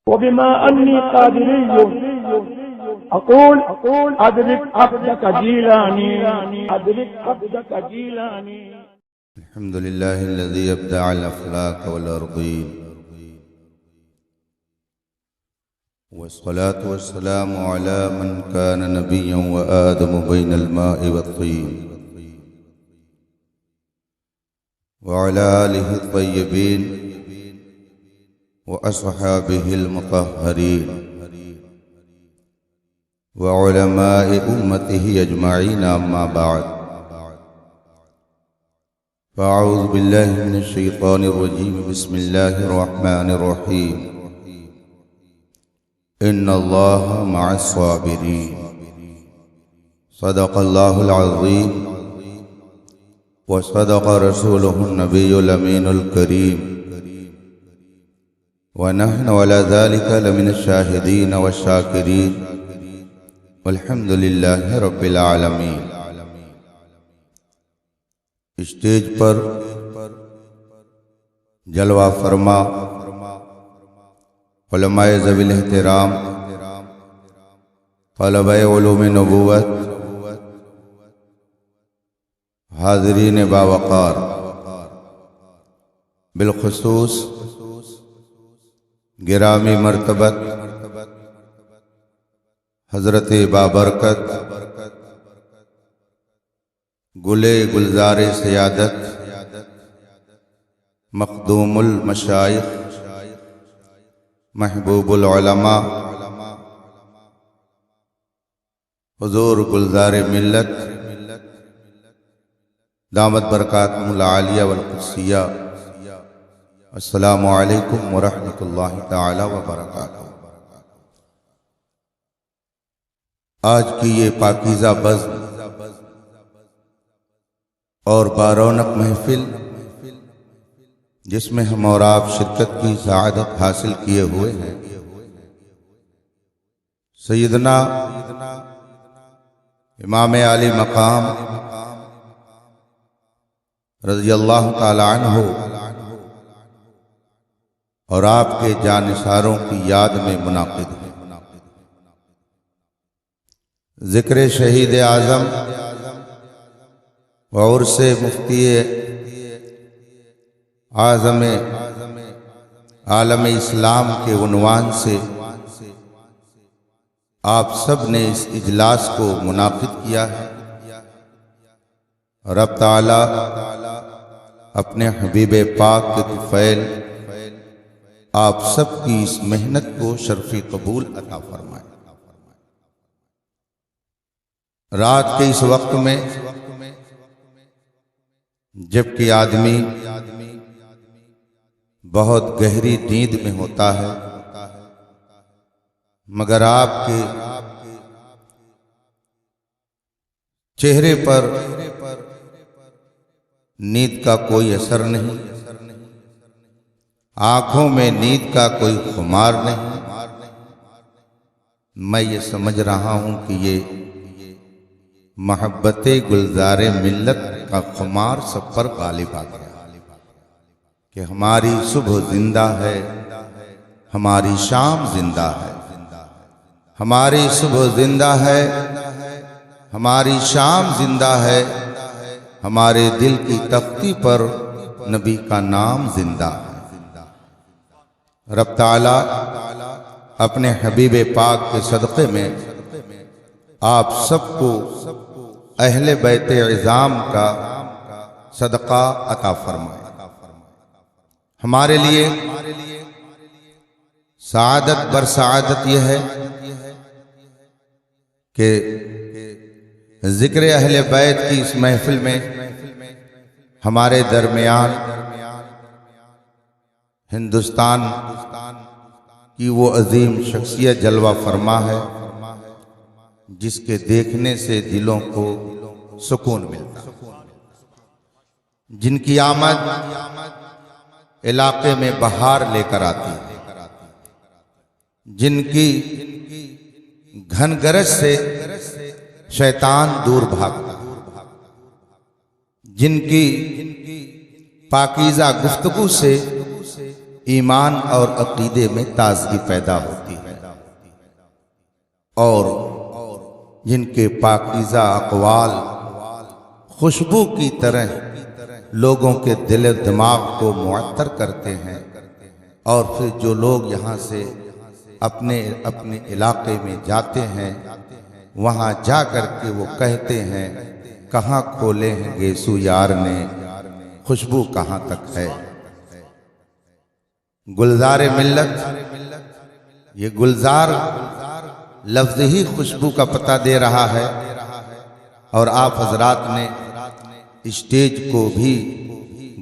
وبما أني قادري أقول أدرك عبدك جيلاني أدرك عبدك جيلاني. الحمد لله الذي أبدع الأفلاك والأرضين، والصلاة والسلام على من كان نبيا وآدم بين الماء والطين، وعلى آله الطيبين وأصحابه المطهرين وعلماء أمته أجمعين، أما بعد، فأعوذ بالله من الشيطان الرجيم. بسم الله الرحمن الرحيم. إن الله مع الصابرين. صدق الله العظيم وصدق رسوله النبي الأمين الكريم، ونحن على ذلك لمن الشاهدين والشاكرين، والحمد لله رب العالمين. اسٹیج پر جلوہ فرما علماء ذوی الاحترام، طلبہ علوم نبوت، حاضرین باوقار، بالخصوص گرامی مرتبت حضرت بابرکت گلے گلزار سیادت مخدوم المشائخ محبوب العلماء حضور گلزار ملت دامت برکاتہم العالیہ والقدسیہ، السلام علیکم ورحمۃ اللہ تعالی وبرکاتہ۔ آج کی یہ پاکیزہ بزم اور بارونق محفل، جس میں ہم اور آپ شرکت کی سعادت حاصل کیے ہوئے ہیں، سیدنا امام عالی مقام رضی اللہ تعالی عنہ اور آپ کے جانثاروں کی یاد میں منعقد ہے۔ ذکر شہید اعظم وعرس مفتی اعظم عالم اسلام کے عنوان سے آپ سب نے اس اجلاس کو منعقد کیا ہے۔ رب تعالی اپنے حبیب پاک کے طفیل آپ سب کی اس محنت کو شرف قبول عطا فرمائے۔ رات کے اس وقت میں جبکہ آدمی بہت گہری نیند میں ہوتا ہے، مگر آپ کے چہرے پر نیند کا کوئی اثر نہیں، آنکھوں میں نیند کا کوئی خمار نہیں۔ میں یہ سمجھ رہا ہوں کہ یہ محبت گلزار ملت کا خمار سب پر غالب آ گیا کہ ہماری صبح زندہ ہے، ہماری شام زندہ ہے، ہماری صبح زندہ ہے، ہماری شام زندہ ہے، ہمارے دل کی تختی پر نبی کا نام زندہ ہے۔ رب تعالی اپنے حبیب پاک کے صدقے میں آپ سب کو اہل بیت عظام کا صدقہ عطا فرمائے۔ ہمارے لیے سعادت بر سعادت یہ ہے کہ ذکر اہل بیت کی اس محفل میں ہمارے درمیان ہندوستان کی وہ عظیم شخصیت جلوہ فرما ہے جس کے دیکھنے سے دلوں کو سکون ملتا، جن کی آمد علاقے میں بہار لے کر آتی ہے، جن کی گھن گرج سے شیطان دور بھاگتا، جن کی پاکیزہ گفتگو سے ایمان اور عقیدے میں تازگی پیدا ہوتی ہے، اور جن کے پاکیزہ اقوال خوشبو کی طرح لوگوں کے دل و دماغ کو معطر کرتے ہیں، اور پھر جو لوگ یہاں سے اپنے علاقے میں جاتے ہیں وہاں جا کر کے وہ کہتے ہیں کہاں کھولے ہیں گیسو یار نے، خوشبو کہاں تک ہے۔ گلزار ملت، یہ گلزار لفظ ہی خوشبو کا پتہ دے رہا ہے، اور آپ حضرات نے اسٹیج کو بھی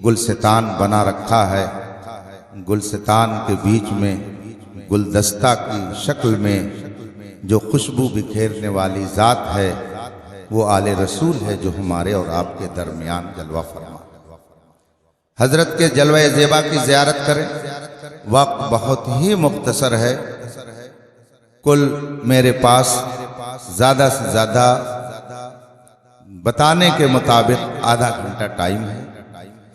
گلستان بنا رکھا ہے۔ گلستان کے بیچ میں گلدستہ کی شکل میں جو خوشبو بکھیرنے والی ذات ہے وہ آل رسول ہے، جو ہمارے اور آپ کے درمیان جلوہ فرما۔ حضرت کے جلوہ زیبا کی زیارت کریں، وقت بہت ہی مختصر ہے، کل میرے پاس زیادہ سے زیادہ بتانے کے مطابق آدھا گھنٹہ ٹائم ہے،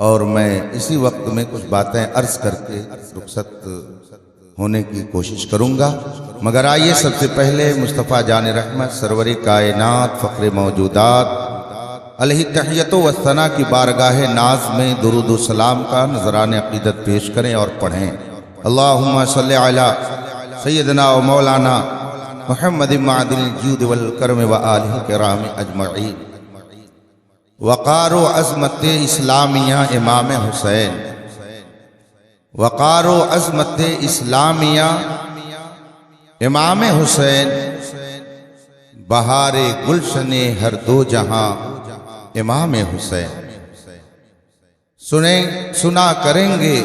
اور میں اسی وقت میں کچھ باتیں عرض کر کے رخصت ہونے کی کوشش کروں گا۔ مگر آئیے سب سے پہلے مصطفیٰ جان رحمت سرور کائنات فخر موجودات علیہ تحیت و ثنا کی بارگاہ ناز میں درود و سلام کا نذران عقیدت پیش کریں اور پڑھیں۔ اللہم صلی علی سیدنا و مولانا محمد معدن الجود والکرم و آلہ کرام اجمعین۔ وقار و عظمت اسلامیہ امام حسین، وقار و عظمت اسلامیہ امام حسین، بہار گلشن ہر دو جہاں امام حسین۔ سنا کریں گے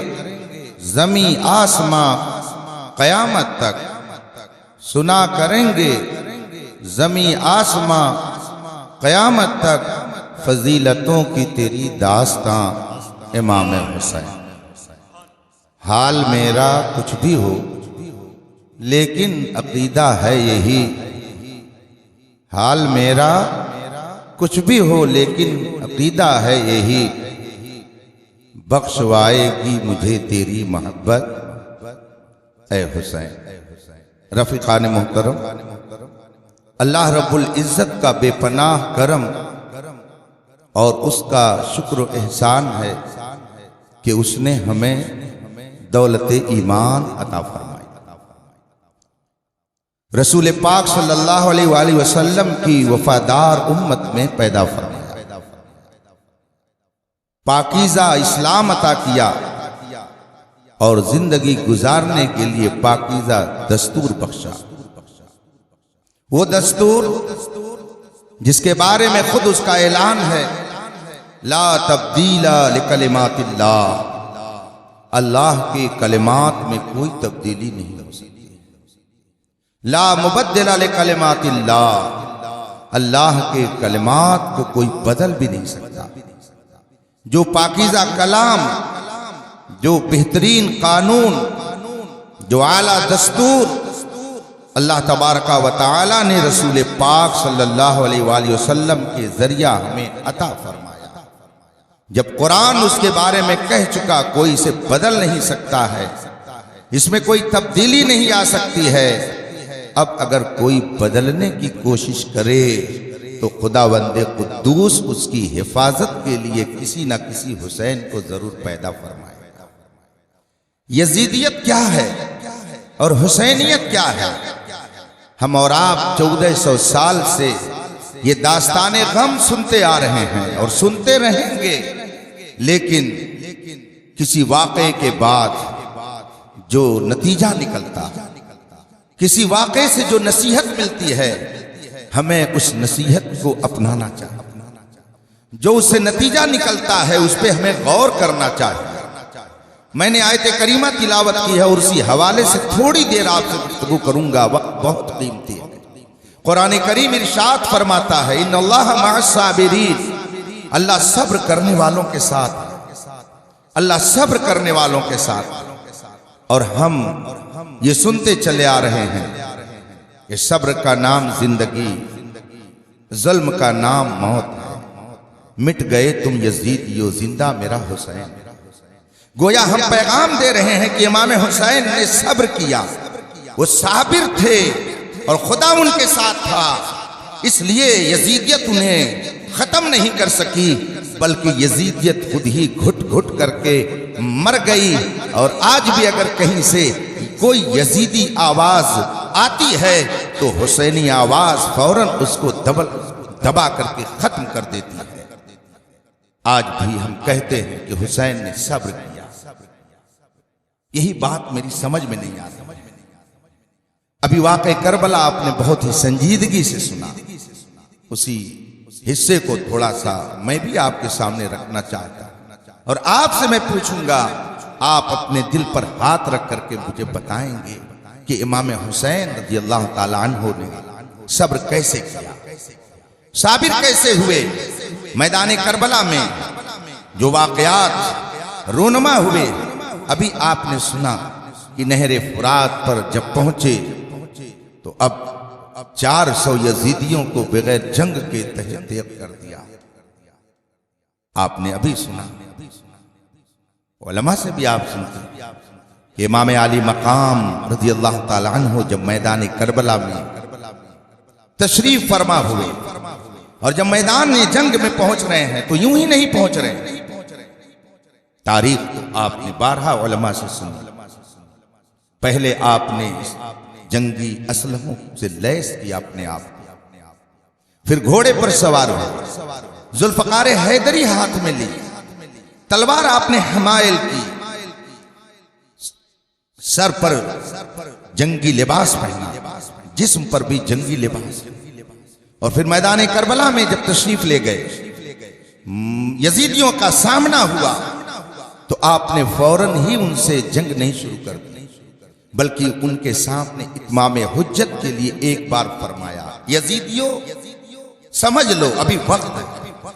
زمیں آسماں قیامت تک، سنا کریں گے زمیں آسماں قیامت تک، فضیلتوں کی تیری داستاں امام حسین۔ حال میرا کچھ بھی ہو لیکن عقیدہ ہے یہی، حال میرا کچھ بھی ہو لیکن عقیدہ ہے یہی، بخشوائے گی مجھے تیری محبت اے حسین۔ رفیقان محترم، اللہ رب العزت کا بے پناہ کرم اور اس کا شکر و احسان ہے کہ اس نے ہمیں دولت ایمان عطا فرمائی، رسول پاک صلی اللہ علیہ وآلہ وسلم کی وفادار امت میں پیدا فرمایا، پاکیزہ اسلام عطا کیا، اور زندگی گزارنے کے لیے پاکیزہ دستور بخشا۔ وہ دستور جس کے بارے میں خود اس کا اعلان ہے، لا تبدیل لکلمات اللہ، اللہ کے کلمات میں کوئی تبدیلی نہیں ہو سکتی۔ لا مبدل لکلمات اللہ، اللہ کے کلمات کو کوئی بدل بھی نہیں سکتا۔ جو پاکیزہ کلام، جو بہترین قانون، جو اعلیٰ دستور اللہ تبارک و تعالی نے رسول پاک صلی اللہ علیہ وآلہ وسلم کے ذریعہ ہمیں عطا فرمایا، جب قرآن اس کے بارے میں کہہ چکا کوئی اسے بدل نہیں سکتا ہے، اس میں کوئی تبدیلی نہیں آ سکتی ہے، اب اگر کوئی بدلنے کی کوشش کرے تو خداوند قدوس اس کی حفاظت کے لیے کسی نہ کسی حسین کو ضرور پیدا فرمائے گا۔ یزیدیت کیا ہے اور حسینیت کیا ہے؟ ہم اور آپ 1400 سال سے یہ داستان غم سنتے آ رہے ہیں اور سنتے رہیں گے، لیکن کسی واقعے کے بعد جو نتیجہ نکلتا، کسی واقعے سے جو نصیحت ملتی ہے، ہمیں اس نصیحت کو اپنانا چاہیے، جو اس سے نتیجہ نکلتا ہے اس پہ ہمیں غور کرنا چاہیے۔ میں نے آیت کریمہ تلاوت کی ہے اور اسی حوالے سے تھوڑی دیر آپ سے گفتگو کروں گا، وقت بہت قیمتی ہے۔ قرآن کریم ارشاد فرماتا ہے ان اللہ مع الصابرین، اللہ صبر کرنے والوں کے ساتھ، اللہ صبر کرنے والوں کے ساتھ۔ اور ہم یہ سنتے چلے آ رہے ہیں کہ صبر کا نام زندگی، ظلم کا نام موت ہے، مٹ گئے تم یزید یو زندہ میرا حسین، گویا ہم پیغام دے رہے ہیں کہ امام حسین نے صبر کیا، وہ صابر تھے اور خدا ان کے ساتھ تھا، اس لیے یزیدیت انہیں ختم نہیں کر سکی، بلکہ یزیدیت خود ہی گھٹ گھٹ کر کے مر گئی۔ اور آج بھی اگر کہیں سے کوئی یزیدی آواز آتی ہے تو حسینی آواز فوراً اس کو دبا کر کے ختم کر دیتی ہے۔ آج بھی ہم کہتے ہیں کہ حسین نے صبر کیا۔ یہی بات میری سمجھ میں نہیں آتی۔ ابھی واقعہ کربلا آپ نے بہت ہی سنجیدگی سے سنا، اسی حصے کو تھوڑا سا میں بھی آپ کے سامنے رکھنا چاہتا ہوں، اور آپ سے میں پوچھوں گا، آپ اپنے دل پر ہاتھ رکھ کر کے مجھے بتائیں گے کہ امام حسین رضی اللہ تعالیٰ عنہ نے صبر کیسے کیا، صابر کیسے ہوئے۔ میدان کربلا میں جو واقعات رونما ہوئے، ابھی آپ نے سنا کہ نہر فرات پر جب پہنچے تو اب 400 یزیدیوں کو بغیر جنگ کے تحقیق کر دیا۔ آپ نے ابھی سنا، علماء سے بھی آپ سنتے کہ امام علی مقام رضی اللہ تعالیٰ عنہ جب میدان کربلا میں تشریف فرما ہوئے، اور جب میدان جنگ میں پہنچ رہے ہیں تو یوں ہی نہیں پہنچ رہے ہیں، تاریخ تو آپ نے بارہا علماء سے سنی۔ پہلے آپ نے جنگی اسلحوں سے لیس کیا اپنے آپ، پھر گھوڑے پر سوار ہوئے، ذوالفقار حیدری ہاتھ میں لی، تلوار آپ نے حمائل کی، سر پر جنگی لباس پہنا، جسم پر بھی جنگی لباس، اور پھر میدان کربلا میں جب تشریف لے گئے، یزیدیوں کا سامنا ہوا تو آپ نے فوراً ہی ان سے جنگ نہیں شروع کر دی، بلکہ ان کے سامنے اتمام حجت کے لیے ایک بار فرمایا، یزیدیوں سمجھ لو ابھی وقت ہے،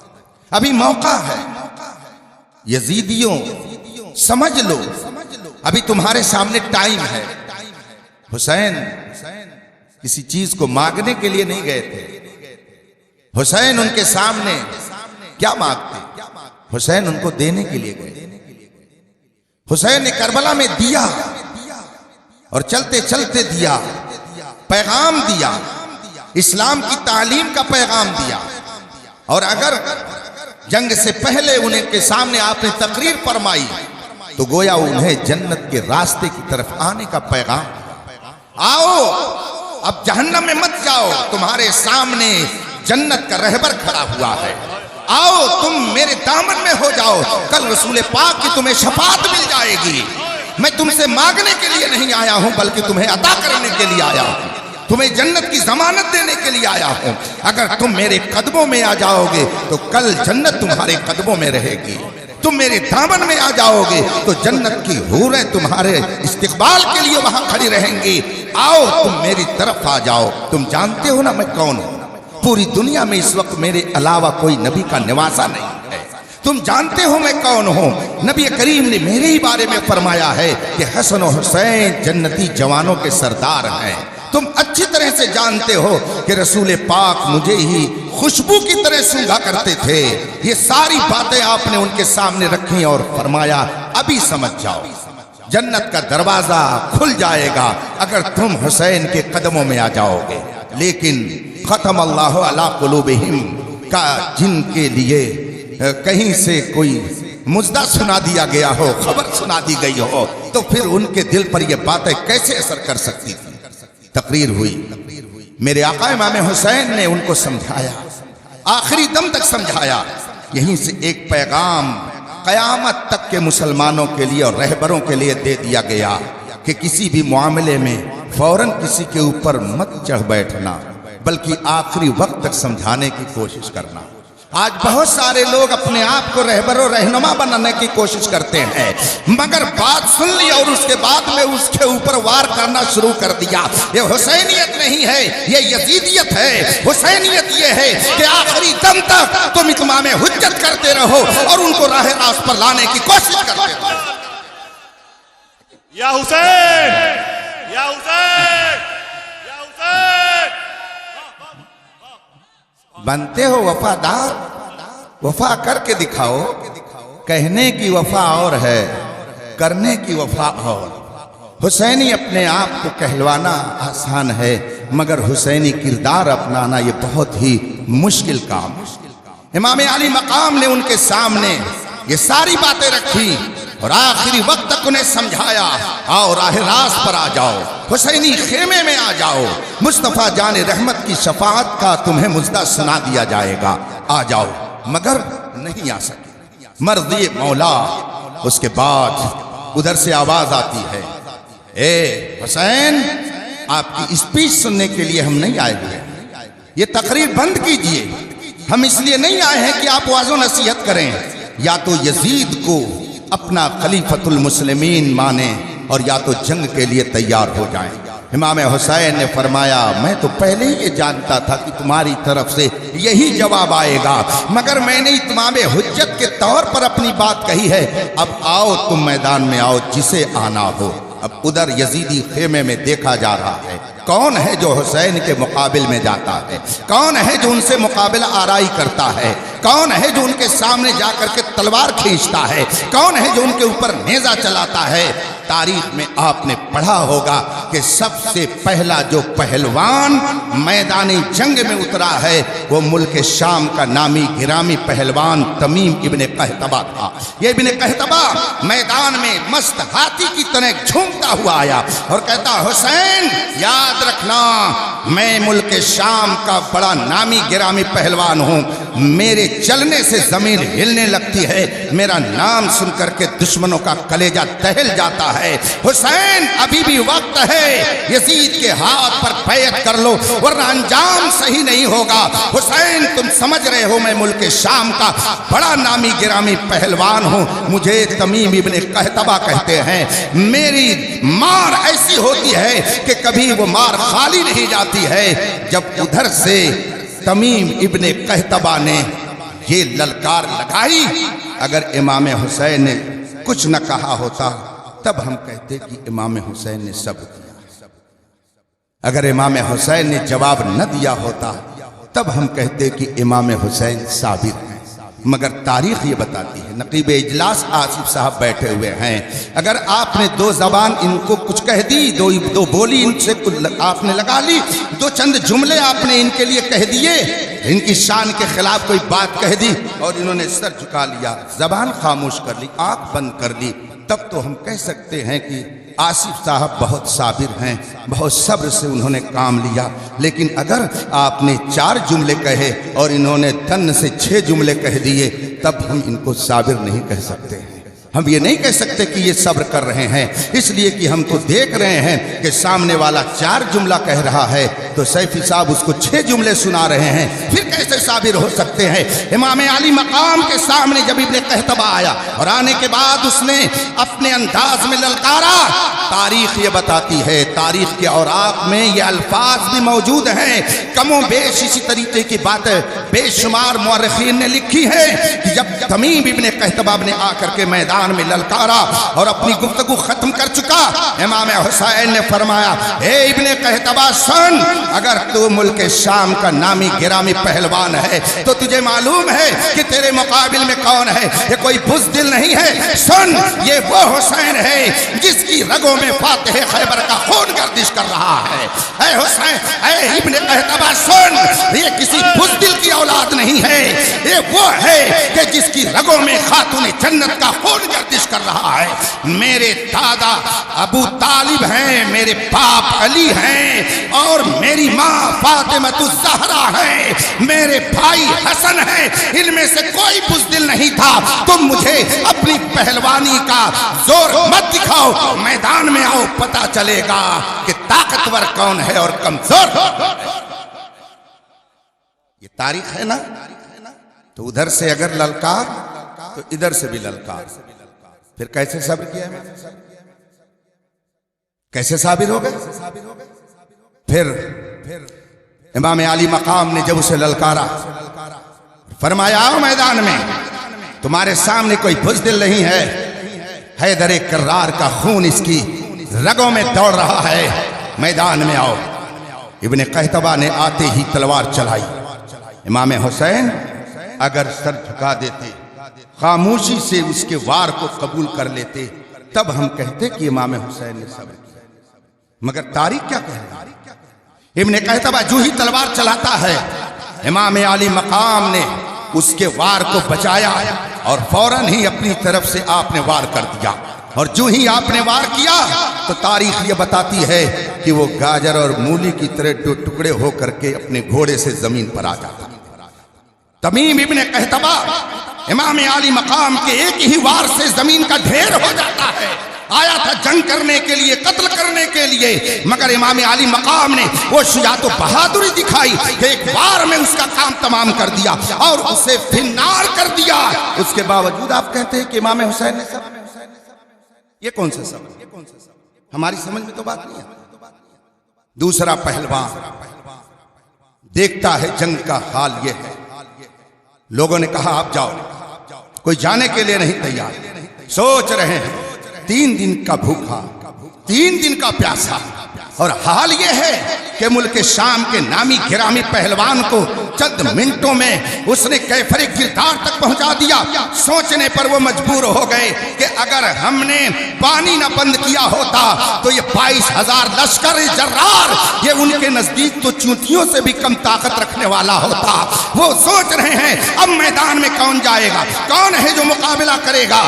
ابھی موقع ہے، یزیدیوں سمجھ لو ابھی تمہارے سامنے ٹائم ہے۔ حسین کسی چیز کو مانگنے کے لیے نہیں گئے تھے، حسین ان کے سامنے کیا مانگتے، حسین ان کو دینے کے لیے گئے۔ حسین نے کربلا میں دیا، اور چلتے چلتے دیا، پیغام دیا، اسلام کی تعلیم کا پیغام دیا، اور اگر جنگ سے پہلے انہیں کے سامنے آپ نے تقریر فرمائی تو گویا انہیں جنت کے راستے کی طرف آنے کا پیغام دیا۔ آؤ اب جہنم میں مت جاؤ، تمہارے سامنے جنت کا رہبر کھڑا ہوا ہے، آؤ تم میرے دامن میں ہو جاؤ، کل رسول پاک کی تمہیں شفاعت مل جائے گی۔ میں تم سے مانگنے کے لیے نہیں آیا ہوں بلکہ تمہیں عطا کرنے کے لیے آیا ہوں، تمہیں جنت کی ضمانت دینے کے لیے آیا ہوں۔ اگر تم میرے قدموں میں آ جاؤ گے تو کل جنت تمہارے قدموں میں رہے گی، تم میرے دامن میں آ جاؤ گے تو جنت کی حوریں تمہارے استقبال کے لیے وہاں کھڑی رہیں گی۔ آؤ تم میری طرف آ جاؤ، تم جانتے ہو نا میں کون ہوں، پوری دنیا میں اس وقت میرے علاوہ کوئی نبی کا نواسہ نہیں ہے، تم جانتے ہو میں کون ہوں۔ نبی کریم نے میرے ہی بارے میں فرمایا ہے کہ حسن و حسین جنتی جوانوں کے سردار ہیں۔ تم اچھی طرح سے جانتے ہو کہ رسول پاک مجھے ہی خوشبو کی طرح سونگھا کرتے تھے۔ یہ ساری باتیں آپ نے ان کے سامنے رکھیں اور فرمایا ابھی سمجھ جاؤ، جنت کا دروازہ کھل جائے گا اگر تم حسین کے قدموں میں آ جاؤ گے۔ لیکن ختم اللہ علی قلوبہم کا جن کے لیے کہیں سے کوئی مجدہ سنا دیا گیا ہو، خبر سنا دی گئی ہو، تو پھر ان کے دل پر یہ باتیں کیسے اثر کر سکتی تھی۔ تقریر ہوئی، میرے آقا امام حسین نے ان کو سمجھایا، آخری دم تک سمجھایا۔ یہیں سے ایک پیغام قیامت تک کے مسلمانوں کے لیے اور رہبروں کے لیے دے دیا گیا کہ کسی بھی معاملے میں فوراً کسی کے اوپر مت چڑھ بیٹھنا، بلکہ آخری وقت تک سمجھانے کی کوشش کرنا۔ آج بہت سارے لوگ اپنے آپ کو رہبر و رہنما بنانے کی کوشش کرتے ہیں، مگر بات سن لی اور اس کے بعد میں اس کے اوپر وار کرنا شروع کر دیا۔ یہ حسینیت نہیں ہے، یہ یزیدیت ہے۔ حسینیت یہ ہے کہ آخری دم تک تم اتمام حجت کرتے رہو اور ان کو راہ راست پر لانے کی کوشش کرتے رہو۔ یا حسین، یا حسین، یا حسین، بنتے ہو وفادار، وفا کر کے دکھاؤ، کہنے کی وفا اور ہے کرنے کی وفا اور حسینی اپنے آپ کو کہلوانا آسان ہے، مگر حسینی کردار اپنانا یہ بہت ہی مشکل کام۔ امام علی مقام نے ان کے سامنے یہ ساری باتیں رکھی اور آخری وقت تک انہیں سمجھایا، آؤ راہ راست پر آ جاؤ، حسینی خیمے میں آ جاؤ، مصطفیٰ جان رحمت کی شفاعت کا تمہیں مژدہ سنا دیا جائے گا، آ جاؤ، مگر نہیں آ سکے، مرضی مولا۔ اس کے بعد ادھر سے آواز آتی ہے، اے حسین، آپ کی اسپیچ سننے کے لیے ہم نہیں آئے ہوئے، یہ تقریر بند کیجئے، ہم اس لیے نہیں آئے ہیں کہ آپ وعظ و نصیحت کریں، یا تو یزید کو اپنا خلیفۃ المسلمین مانیں اور یا تو جنگ کے لیے تیار ہو جائیں۔ امام حسین نے فرمایا، میں تو پہلے ہی یہ جانتا تھا کہ تمہاری طرف سے یہی جواب آئے گا، مگر میں نے اتمام حجت کے طور پر اپنی بات کہی ہے، اب آؤ تم میدان میں آؤ جسے آنا ہو۔ اب ادھر یزیدی خیمے میں دیکھا جا رہا ہے، کون ہے جو حسین کے مقابل میں جاتا ہے، کون ہے جو ان سے مقابلہ آرائی کرتا ہے، کون ہے جو ان کے سامنے جا کر کے تلوار کھینچتا ہے، کون ہے جو ان کے اوپر نیزہ چلاتا ہے۔ تاریخ میں آپ نے پڑھا ہوگا کہ سب سے پہلا جو پہلوان میدانی جنگ میں اترا ہے وہ ملک شام کا نامی گرامی پہلوان تمیم ابن قحطبہ تھا۔ یہ ابن قحطبہ میدان میں مست ہاتھی کی طرح جھومتا ہوا آیا اور کہتا، حسین یاد رکھنا، میں ملک شام کا بڑا نامی گرامی پہلوان ہوں، میرے چلنے سے زمین ہلنے لگتی ہے، میرا نام سن کر کے دشمنوں کا کلیجہ دہل جاتا ہے۔ حسین ابھی بھی وقت ہے، یزید کے ہاتھ پر بیعت کر لو ورنہ انجام صحیح نہیں ہوگا۔ حسین تم سمجھ رہے ہو میں ملک شام کا بڑا نامی گرامی پہلوان ہوں، مجھے تمیم ابن قحطبہ کہتے ہیں، میری مار ایسی ہوتی ہے کہ کبھی وہ مار خالی نہیں جاتی ہے۔ جب ادھر سے تمیم ابن قحطبہ نے یہ للکار لگائی، اگر امام حسین نے کچھ نہ کہا ہوتا تب ہم کہتے کہ امام حسین نے صبر کیا، اگر امام حسین نے جواب نہ دیا ہوتا تب ہم کہتے کہ امام حسین صابر ہیں، مگر تاریخ یہ بتاتی ہے۔ نقیب اجلاس آصف صاحب بیٹھے ہوئے ہیں، اگر آپ نے دو زبان ان کو کچھ کہہ دی، دو بولی ان سے آپ نے لگا لی، دو چند جملے آپ نے ان کے لیے کہہ دیے، ان کی شان کے خلاف کوئی بات کہہ دی اور انہوں نے سر جھکا لیا، زبان خاموش کر لی، آنکھ بند کر لی، تب تو ہم کہہ سکتے ہیں کہ آصف صاحب بہت صابر ہیں، بہت صبر سے انہوں نے کام لیا۔ لیکن اگر آپ نے 4 جملے کہے اور انہوں نے تن سے 6 جملے کہہ دیے تب ہم ان کو صابر نہیں کہہ سکتے ہیں، ہم یہ نہیں کہہ سکتے کہ یہ صبر کر رہے ہیں، اس لیے کہ ہم تو دیکھ رہے ہیں کہ سامنے والا 4 جملہ کہہ رہا ہے تو سیفی صاحب اس کو 6 جملے سنا رہے ہیں، پھر کیسے صابر ہو سکتے ہیں؟ امام علی مقام کے سامنے جب ابن قحطبہ آیا اور آنے کے بعد اس نے اپنے انداز میں للکارا، تاریخ یہ بتاتی ہے، تاریخ کے اوراق میں یہ الفاظ بھی موجود ہیں، کم و بیش اسی طریقے کی باتیں بے شمار مورخین نے لکھی ہے کہ جب تمیم ابن قحطبہ نے آ کر کے میدان میں للکارا اور اپنی گفتگو ختم کر چکا، امام حسین نے فرمایا، اے ابن قحطبہ سن، اگر تو ملک شام کا نامی گرامی پہلوان ہے تو تجھے معلوم ہے کہ تیرے مقابل میں کون ہے، یہ کوئی بزدل نہیں ہے، سن یہ وہ حسین ہے جس کی رگوں میں فاتح خیبر کا خون گردش کر رہا ہے۔ اے حسین، اے ابن قحطبہ سن، یہ کسی بزدل کی اولاد نہیں ہے، یہ وہ ہے کہ جس کی رگوں میں خاتون جنت کا خون گردش کر رہا ہے۔ میرے دادا ابو طالب ہیں، میرے باپ علی ہیں اور میری ماں فاطمہ الزہرا ہے، میرے بھائی حسن ہیں، ان میں سے کوئی بزدل نہیں تھا۔ تم مجھے اپنی پہلوانی کا زور مت دکھاؤ، میدان میں آؤ، پتہ چلے گا کہ طاقتور کون ہے اور کمزور۔ یہ تاریخ ہے نا، تو ادھر سے اگر للکار تو ادھر سے بھی للکار، پھر کیسے صبر کیا ہے، کیسے صابر ہو گئے؟ پھر امام علی مقام نے جب اسے للکارا، فرمایا آؤ میدان میں، تمہارے سامنے کوئی بزدل نہیں ہے، حیدر کرار کا خون اس کی رگوں میں دوڑ رہا ہے، میدان میں آؤ۔ ابن قحطبہ نے آتے ہی تلوار چلائی، امام حسین اگر سر جھکا دیتے، خاموشی سے اس کے وار کو قبول کر لیتے، تب ہم کہتے کہ امام حسین نے صبر کیا. مگر تاریخ کیا کہہ رہا ہے؟ ابن قحطبہ جو ہی تلوار چلاتا ہے امام علی مقام نے اس کے وار کو بچایا اور فوراً ہی اپنی طرف سے آپ نے وار کر دیا. اور جو ہی آپ نے وار کیا تو تاریخ یہ بتاتی ہے کہ وہ گاجر اور مولی کی طرح دو ٹکڑے ہو کر کے اپنے گھوڑے سے زمین پر آ جاتا. تمیم ابن قحطبہ امام علی مقام کے ایک ہی وار سے زمین کا ڈھیر ہو جاتا ہے. آیا تھا جنگ کرنے کے لیے، قتل کرنے کے لیے، مگر امام علی مقام نے وہ شجاعت و بہادری دکھائی کہ ایک وار میں اس کا کام تمام کر دیا اور اسے فنار کر دیا. اس کے باوجود آپ کہتے ہیں کہ امام حسین نے صبر. یہ کون سا صبر؟ ہماری سمجھ میں تو بات نہیں ہے. دوسرا پہلوان دیکھتا ہے جنگ کا حال یہ ہے. لوگوں نے کہا آپ جاؤ، کوئی جانے کے لیے نہیں تیار. سوچ رہے ہیں 3 دن کا بھوکا، 3 دن کا پیاسا، اور حال یہ ہے کہ ملک شام کے نامی گرامی پہلوان کو چند منٹوں میں اس نے کیفر کردار تک پہنچا دیا. سوچنے پر وہ مجبور ہو گئے کہ اگر ہم نے پانی نہ بند کیا ہوتا تو یہ 22,000 لشکر جرار یہ ان کے نزدیک تو چونٹیوں سے بھی کم طاقت رکھنے والا ہوتا. وہ سوچ رہے ہیں اب میدان میں کون جائے گا، کون ہے جو مقابلہ کرے گا.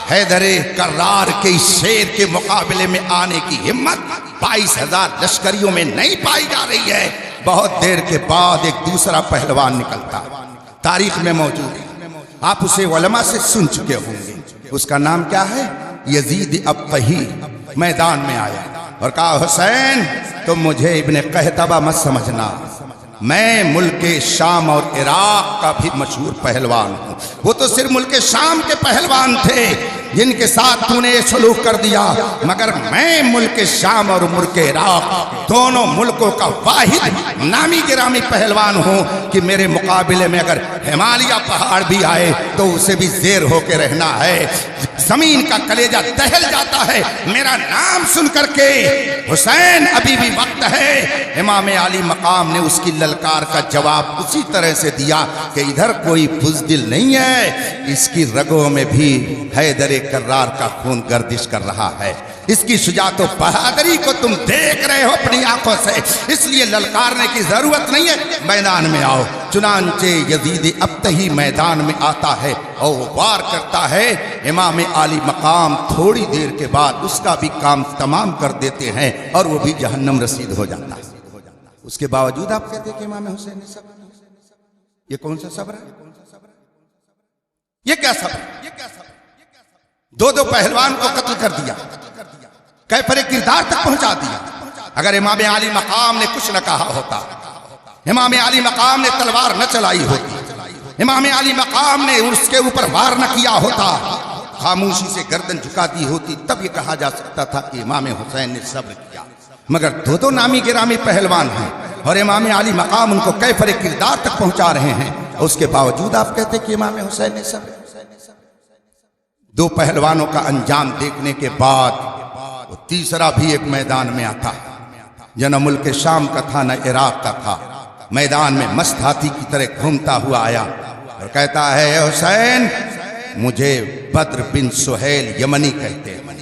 حیدر کرار کے اس شیر کے مقابلے میں آنے کی ہمت 22,000 لشکریوں میں نہیں پائی جا رہی ہے. بہت دیر کے بعد ایک دوسرا پہلوان نکلتا، تاریخ میں موجود ہے، آپ اسے علماء سے سن چکے ہوں گے. اس کا نام کیا ہے؟ یزید ابطحی. میدان میں آیا اور کہا حسین تم مجھے ابن قحطبہ مت سمجھنا، میں ملک شام اور عراق کا بھی مشہور پہلوان ہوں. وہ تو صرف ملک شام کے پہلوان تھے جن کے ساتھ تو نے یہ سلوک کر دیا، مگر میں ملک شام اور ملک عراق دونوں ملکوں کا واحد نامی گرامی پہلوان ہوں کہ میرے مقابلے میں اگر ہمالیہ پہاڑ بھی آئے تو اسے بھی زیر ہو کے رہنا ہے. زمین کا کلیجہ دہل جاتا ہے میرا نام سن کر کے. حسین ابھی بھی وقت ہے. امام علی مقام نے اس کی للکار کا جواب اسی طرح سے دیا کہ ادھر کوئی بزدل نہیں ہے، اس کی رگوں میں بھی حیدر کرار کا خون گردش کر رہا ہے. اس کی شجاعت و بہادری کو تم دیکھ رہے ہو اپنی آنکھوں سے، اس لیے للکارنے کی ضرورت نہیں ہے، میدان میں آؤ. چنانچہ یزید ابطحی میدان میں آتا ہے اور وار کرتا ہے. امام علی مقام تھوڑی دیر کے بعد اس کا بھی کام تمام کر دیتے ہیں اور وہ بھی جہنم رسید ہو جاتا ہے. اس کے باوجود آپ کہتے ہیں کہ امام حسین نے صبر. یہ کون سا صبر ہے؟ یہ کیا صبر؟ دو پہلوان کو قتل کر دیا، کیفر کردار تک پہنچا دیا. اگر امام علی مقام نے کچھ نہ کہا ہوتا، امام علی مقام نے تلوار نہ چلائی ہوتی، امام علی مقام نے اس کے اوپر وار نہ کیا ہوتا، خاموشی سے گردن جھکا دی ہوتی، تب یہ کہا جا سکتا تھا کہ امام حسین نے صبر کیا. مگر دو نامی گرامی پہلوان ہیں اور امام علی مقام ان کو کیفر کردار تک پہنچا رہے ہیں، اس کے باوجود آپ کہتے کہ امام حسین نے صبر. 2 پہلوانوں کا انجام دیکھنے کے بعد وہ تیسرا بھی ایک میدان میں آتا، نہ ملک شام کا تھا نہ عراق کا تھا. میدان میں مست ہاتھی کی طرح گھومتا ہوا آیا اور کہتا ہے حسین مجھے بدر بن سہیل یمنی کہتے ہیں،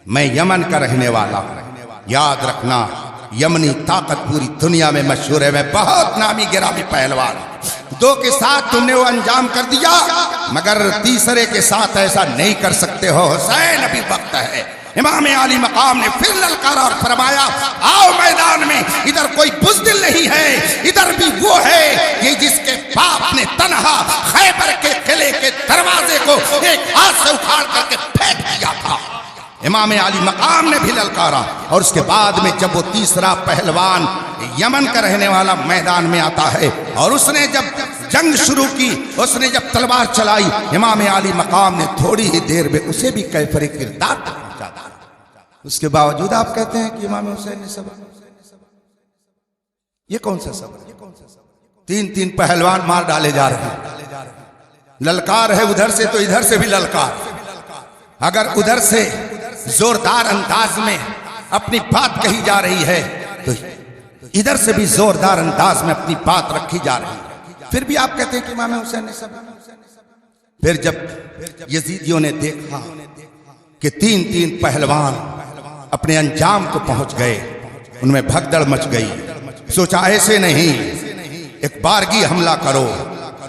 میں یمن کا رہنے والا ہوں. یاد رکھنا یمنی طاقت پوری دنیا میں مشہور ہے، میں بہت نامی گرامی پہلوان. 2 کے ساتھ تم نے وہ انجام کر دیا، مگر تیسرے کے ساتھ ایسا نہیں کر سکتے ہو. حسین ابھی وقت ہے. امام علی مقام نے پھر للکارا اور فرمایا آؤ میدان میں. ادھر کوئی بزدل نہیں ہے، ادھر بھی وہ ہے کہ جس کے باپ نے تنہا خیبر کے قلعے کے دروازے کو ایک ہاتھ سے اکھاڑ کر کے پھینک دیا تھا. امام علی مقام نے بھی للکارا اور اس کے بعد میں جب وہ تیسرا پہلوان یمن کا رہنے والا میدان میں آتا ہے اور اس نے جب جنگ شروع کی، اس نے جب تلوار چلائی، امام علی مقام نے تھوڑی ہی دیر میں اسے بھی کیفر کردار تک پہنچا دیا. اس کے باوجود آپ کہتے ہیں کہ امام حسین نے صبر. یہ کون سا صبر؟ 3 پہلوان مار ڈالے جا رہے ہیں. للکار ہے ادھر سے تو ادھر سے بھی للکار. اگر ادھر سے زوردار انداز میں اپنی بات کہی جا رہی ہے تو ادھر سے بھی زوردار انداز میں اپنی بات رکھی جا رہی ہے، پھر بھی آپ کہتے ہیں کہ امام حسین نے صبر. پھر جب یزیدیوں نے دیکھا کہ تین تین پہلوان اپنے انجام کو پہنچ گئے، ان میں بھگدڑ مچ گئی۔ سوچا ایسے نہیں، ایک بارگی حملہ کرو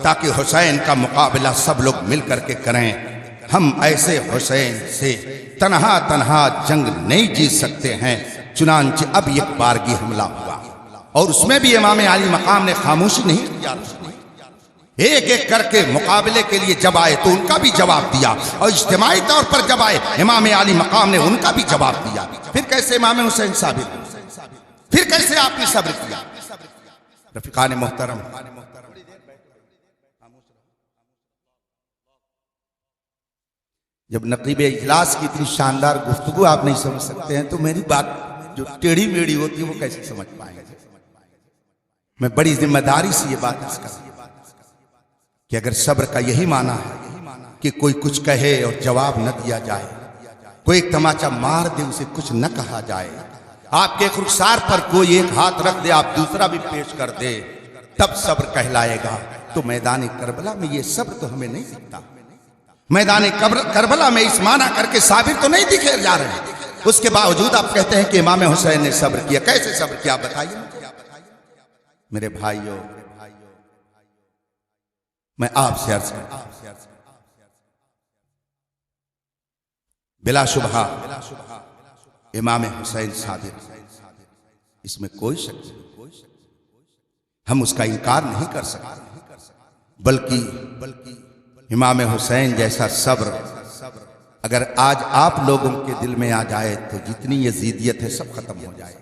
تاکہ حسین کا مقابلہ سب لوگ مل کر کے کریں۔ ہم ایسے حسین سے تنہا تنہا جنگ نہیں جیت سکتے ہیں۔ چنانچہ اب ایک بارگی حملہ ہوا، اور اس میں بھی امام علی مقام نے خاموشی نہیں کیا، ایک ایک کر کے مقابلے کے لیے جب آئے تو ان کا بھی جواب دیا، اور اجتماعی طور پر جب آئے امام علی مقام نے ان کا بھی جواب دیا۔ پھر کیسے امام حسین صابر، پھر کیسے آپ نے صبر کیا؟ رفیقان محترم، جب نقیب اجلاس کی اتنی شاندار گفتگو آپ نہیں سمجھ سکتے ہیں تو میری بات جو ٹیڑھی میڑھی ہوتی ہے وہ کیسے سمجھ پائیں گے؟ میں بڑی ذمہ داری سے یہ بات عرض کرتا ہوں کہ اگر صبر کا یہی معنی ہے کہ کوئی کچھ کہے اور جواب نہ دیا جائے، کوئی ایک تماچا مار دے اسے کچھ نہ کہا جائے، آپ کے رخسار پر کوئی ایک ہاتھ رکھ دے آپ دوسرا بھی پیش کر دے، تب صبر کہلائے گا۔ تو میدان کربلا میں یہ صبر تو ہمیں نہیں دکھتا۔ میدان کربلا میں اس معنی کر کے صابر تو نہیں دکھے جا رہے ہیں، اس کے باوجود آپ کہتے ہیں کہ امام حسین نے صبر کیا۔ کیسے صبر کیا بتائیے میرے بھائیوں؟ میں آپ سے عرض کرتا ہوں، بلا شبہ امام حسین صابر، اس میں کوئی شک نہیں، ہم اس کا انکار نہیں کر سکتے، بلکہ امام حسین جیسا صبر اگر آج آپ لوگوں کے دل میں آ جائے تو جتنی یہ یزیدیت ہے سب ختم ہو جائے۔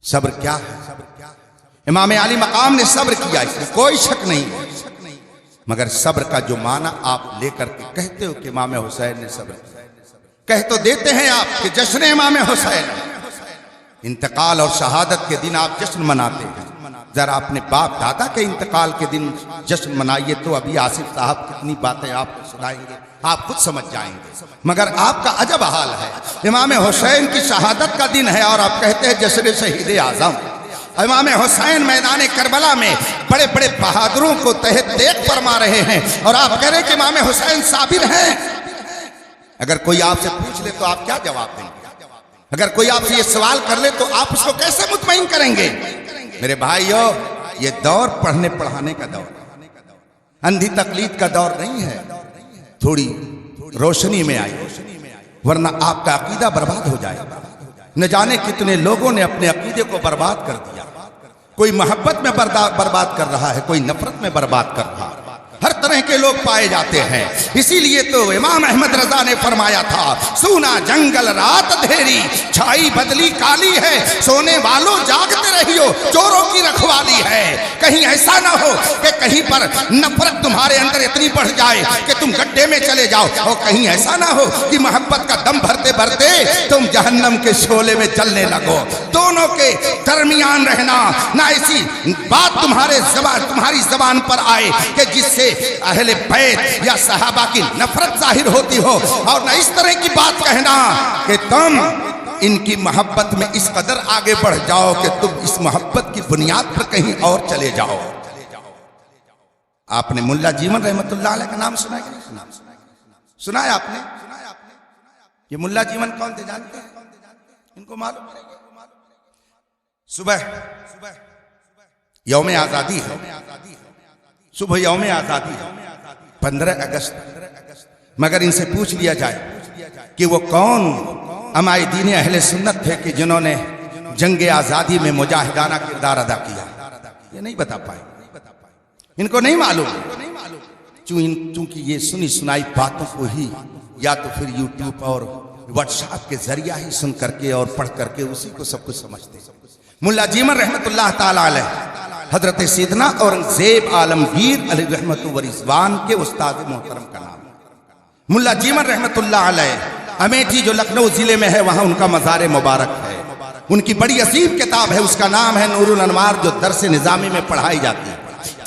صبر کیا ہے؟ امام علی مقام نے صبر کیا، اس میں کوئی شک نہیں، مگر صبر کا جو معنی آپ لے کر کے کہتے ہو کہ امام حسین نے صبر کیا، کہہ تو دیتے ہیں آپ کہ جشن امام حسین، انتقال اور شہادت کے دن آپ جشن مناتے ہیں، ذرا اپنے باپ دادا کے انتقال کے دن جشن منائیے تو ابھی آصف صاحب کتنی باتیں آپ کو سنائیں گے، آپ خود سمجھ جائیں گے۔ مگر آپ کا عجب حال ہے، امام حسین کی شہادت کا دن ہے اور آپ کہتے ہیں جشن شہید اعظم۔ امام حسین میدان کربلا میں بڑے بڑے بہادروں کو تحت دیکھ فرما رہے ہیں اور آپ کہہ رہے ہیں کہ امام حسین صابر ہیں۔ اگر کوئی آپ سے پوچھ لے تو آپ کیا جواب دیں گے؟ اگر کوئی آپ سے یہ سوال کر لے تو آپ اس کو کیسے مطمئن کریں گے؟ میرے بھائیو، یہ دور پڑھنے پڑھانے کا دور، اندھی تقلید کا دور نہیں ہے۔ تھوڑی روشنی میں آئی، ورنہ آپ کا عقیدہ برباد ہو جائے۔ نہ جانے کتنے لوگوں نے اپنے عقیدے کو برباد کر دیا، کوئی محبت میں برباد کر رہا ہے، کوئی نفرت میں برباد کر رہا ہے، ہر طرح کے لوگ پائے جاتے ہیں۔ اسی لیے تو امام احمد رضا نے فرمایا تھا، سونا جنگل رات دھیری، چھائی بدلی کالی ہے، سونے والوں جاگتے رہیو، چوروں کی رکھوالی ہے۔ کہیں ایسا نہ ہو کہ کہیں پر نفرت تمہارے اندر اتنی بڑھ جائے کہ تم گڈھے میں چلے جاؤ، اور کہیں ایسا نہ ہو کہ محبت کا دم بھرتے بھرتے تم جہنم کے شعلے میں چلنے لگو۔ دونوں کے درمیان رہنا، نہ ایسی بات تمہاری زبان پر آئے کہ جس سے اہل بیت یا صحابہ کی نفرت ظاہر ہوتی ہو، اور نہ اس طرح کی بات کہنا کہ تم ان کی محبت میں اس قدر آگے بڑھ جاؤ کہ تم اس محبت کی بنیاد پر کہیں اور چلے جاؤ۔ آپ نے ملا جیون رحمت اللہ علیہ کا نام سنا ہے کہ نہیں سنا؟ سنا ہے آپ نے؟ یہ ملا جیون کون تھے جانتے ہیں؟ ان کو معلوم ہے؟ صبح یوم آزادی ہے، صبح یوم آزادی ہے 15 اگست، مگر ان سے پوچھ لیا جائے کہ وہ کون عمائدین اہل سنت تھے کہ جنہوں نے جنگ آزادی میں مجاہدانہ کردار ادا کیا، یہ نہیں بتا پائے، ان کو نہیں معلوم، چونکہ یہ سنی سنائی باتوں کو ہی یا تو پھر یوٹیوب اور واٹس ایپ کے ذریعہ ہی سن کر کے اور پڑھ کر کے اسی کو سب کچھ سمجھتے۔ ملا جیمن رحمت اللہ تعالی علیہ حضرت سیدنا اورنگزیب عالمگیر علیہ رحمت و رضوان کے استاد محترم کا نام۔ ملا جیمن رحمت اللہ علیہ امیٹھی جو لکھنؤ ضلع میں ہے وہاں ان کا مزار مبارک ہے۔ ان کی بڑی عظیم کتاب ہے، اس کا نام ہے نور الانوار، جو درس نظامی میں پڑھائی جاتی ہے۔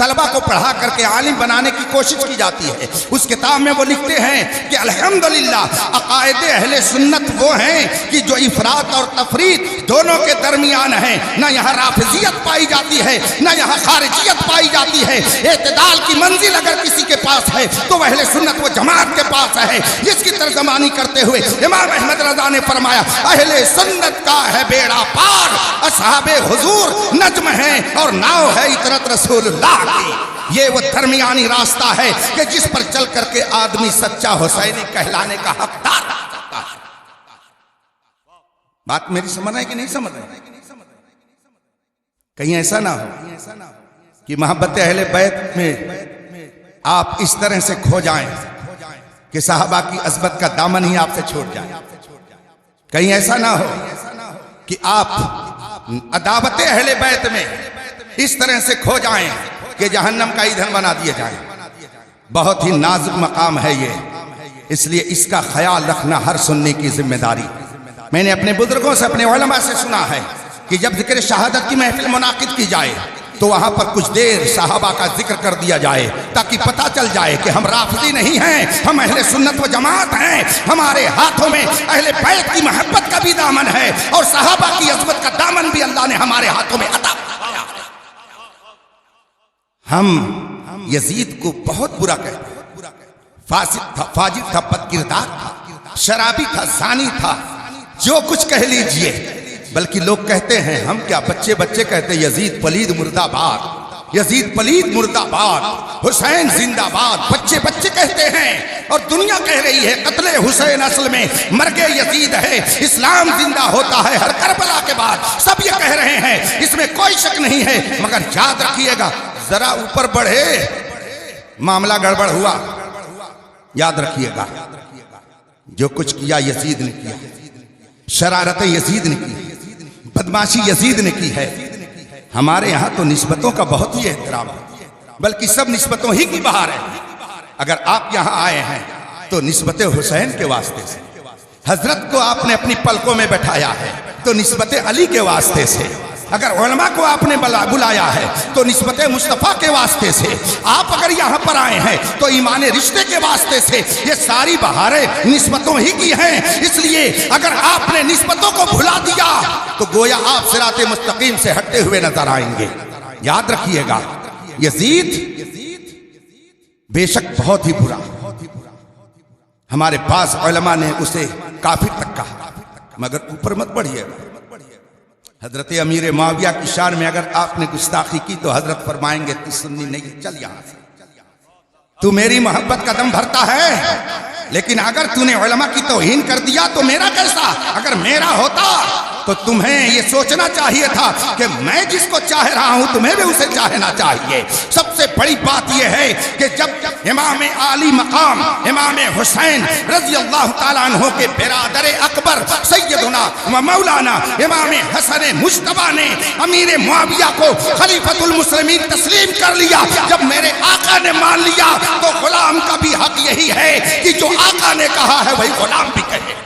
طلبہ کو پڑھا کر کے عالم بنانے کی کوشش کی جاتی ہے۔ اس کتاب میں وہ لکھتے ہیں کہ الحمدللہ عقائد اہل سنت وہ ہیں کہ جو افراط اور تفریط دونوں کے درمیان ہیں، نہ یہاں رافضیت پائی جاتی ہے نہ یہاں خارجیت پائی جاتی ہے۔ اعتدال کی منزل اگر کسی کے پاس ہے تو وہ اہل سنت و جماعت کے پاس ہے۔ اس کی ترجمانی کرتے ہوئے امام احمد رضا نے فرمایا اہل سنت کا ہے بیڑا پار، اصحاب حضور نجم ہیں اور ناؤ ہے اطرت رسول اللہ کی۔ یہ وہ درمیانی راستہ ہے کہ جس پر چل کر کے آدمی سچا حسینی کہلانے کا حقدار ہے۔ بات میری سمجھ رہے ہیں کہ نہیں سمجھ رہے؟ کہیں ایسا نہ ہو کہ محبت اہل بیت میں آپ اس طرح سے کھو جائیں کہ صحابہ کی عظمت کا دامن ہی آپ سے چھوٹ جائے۔ کہیں ایسا نہ ہو کہ آپ عداوت اہل بیت میں اس طرح سے کھو جائیں کہ جہنم کا ایندھن بنا دیے جائیں۔ بہت ہی نازک مقام ہے یہ، اس لیے اس کا خیال رکھنا ہر سنی کی ذمہ داری۔ میں نے اپنے بزرگوں سے اپنے علماء سے سنا ہے کہ جب ذکر شہادت کی محفل منعقد کی جائے تو وہاں پر کچھ دیر صحابہ کا ذکر کر دیا جائے تاکہ پتہ چل جائے کہ ہم رافضی نہیں ہیں، ہم اہل سنت و جماعت ہیں۔ ہمارے ہاتھوں میں اہل بیت کی محبت کا بھی دامن ہے اور صحابہ کی عظمت کا دامن بھی اللہ نے ہمارے ہاتھوں میں عطا فرمایا۔ ہم یزید کو بہت برا کہتے ہیں، فاسق تھا، فاجر تھا، بد کردار تھا، شرابی تھا، زانی تھا، جو کچھ کہہ لیجئے۔ بلکہ لوگ کہتے ہیں، ہم کیا بچے بچے کہتے ہیں یزید پلید مردہ باد، یزید پلید مردہ باد، حسین زندہ باد، بچے بچے کہتے ہیں۔ اور دنیا کہہ رہی ہے قتل حسین اصل میں مرگ یزید ہے، اسلام زندہ ہوتا ہے ہر کربلا کے بعد۔ سب یہ کہہ رہے ہیں، اس میں کوئی شک نہیں ہے، مگر یاد رکھیے گا ذرا اوپر بڑھے معاملہ گڑبڑ ہوا۔ یاد رکھیے گا جو کچھ کیا یزید نے کیا، شرارت یزید نے کی، بدماشی یزید نے کی ہے۔ ہمارے یہاں تو نسبتوں کا بہت ہی احترام ہے، بلکہ سب نسبتوں ہی کی بہار ہے۔ اگر آپ یہاں آئے ہیں تو نسبت حسین کے واسطے سے، حضرت کو آپ نے اپنی پلکوں میں بٹھایا ہے تو نسبت علی کے واسطے سے، اگر علماء کو آپ نے بلایا ہے تو نسبت مصطفیٰ کے واسطے سے، آپ اگر یہاں پر آئے ہیں تو ایمان رشتے کے واسطے سے، یہ ساری بہاریں نسبتوں ہی کی ہیں۔ اس لیے اگر آپ نے نسبتوں کو بھلا دیا تو گویا آپ صراط مستقیم سے ہٹتے ہوئے نظر آئیں گے۔ یاد رکھیے گا یزید بے شک بہت ہی برا، ہمارے پاس علماء نے اسے کافر تک کہا، مگر اوپر مت بڑھیے۔ حضرت امیر معاویہ کی شان میں اگر آپ نے گستاخی کی تو حضرت فرمائیں گے تو سنی نہیں، چل یہاں سے، تو میری محبت کا دم بھرتا ہے، لیکن اگر تو نے علماء کی توہین کر دیا تو میرا کیسا؟ اگر میرا ہوتا تو تمہیں یہ سوچنا چاہیے تھا کہ میں جس کو چاہ رہا ہوں تمہیں بھی اسے چاہنا چاہیے۔ سب سے بڑی بات یہ ہے کہ جب امام عالی مقام امام حسین رضی اللہ تعالیٰ عنہ کے برادر اکبر سیدنا و مولانا امام حسن مجتبیٰ نے امیر معاویہ کو خلیفۃ المسلمین تسلیم کر لیا، جب میرے آقا نے مان لیا تو غلام کا بھی حق یہی ہے کہ جو آقا نے کہا ہے وہی غلام بھی کہے۔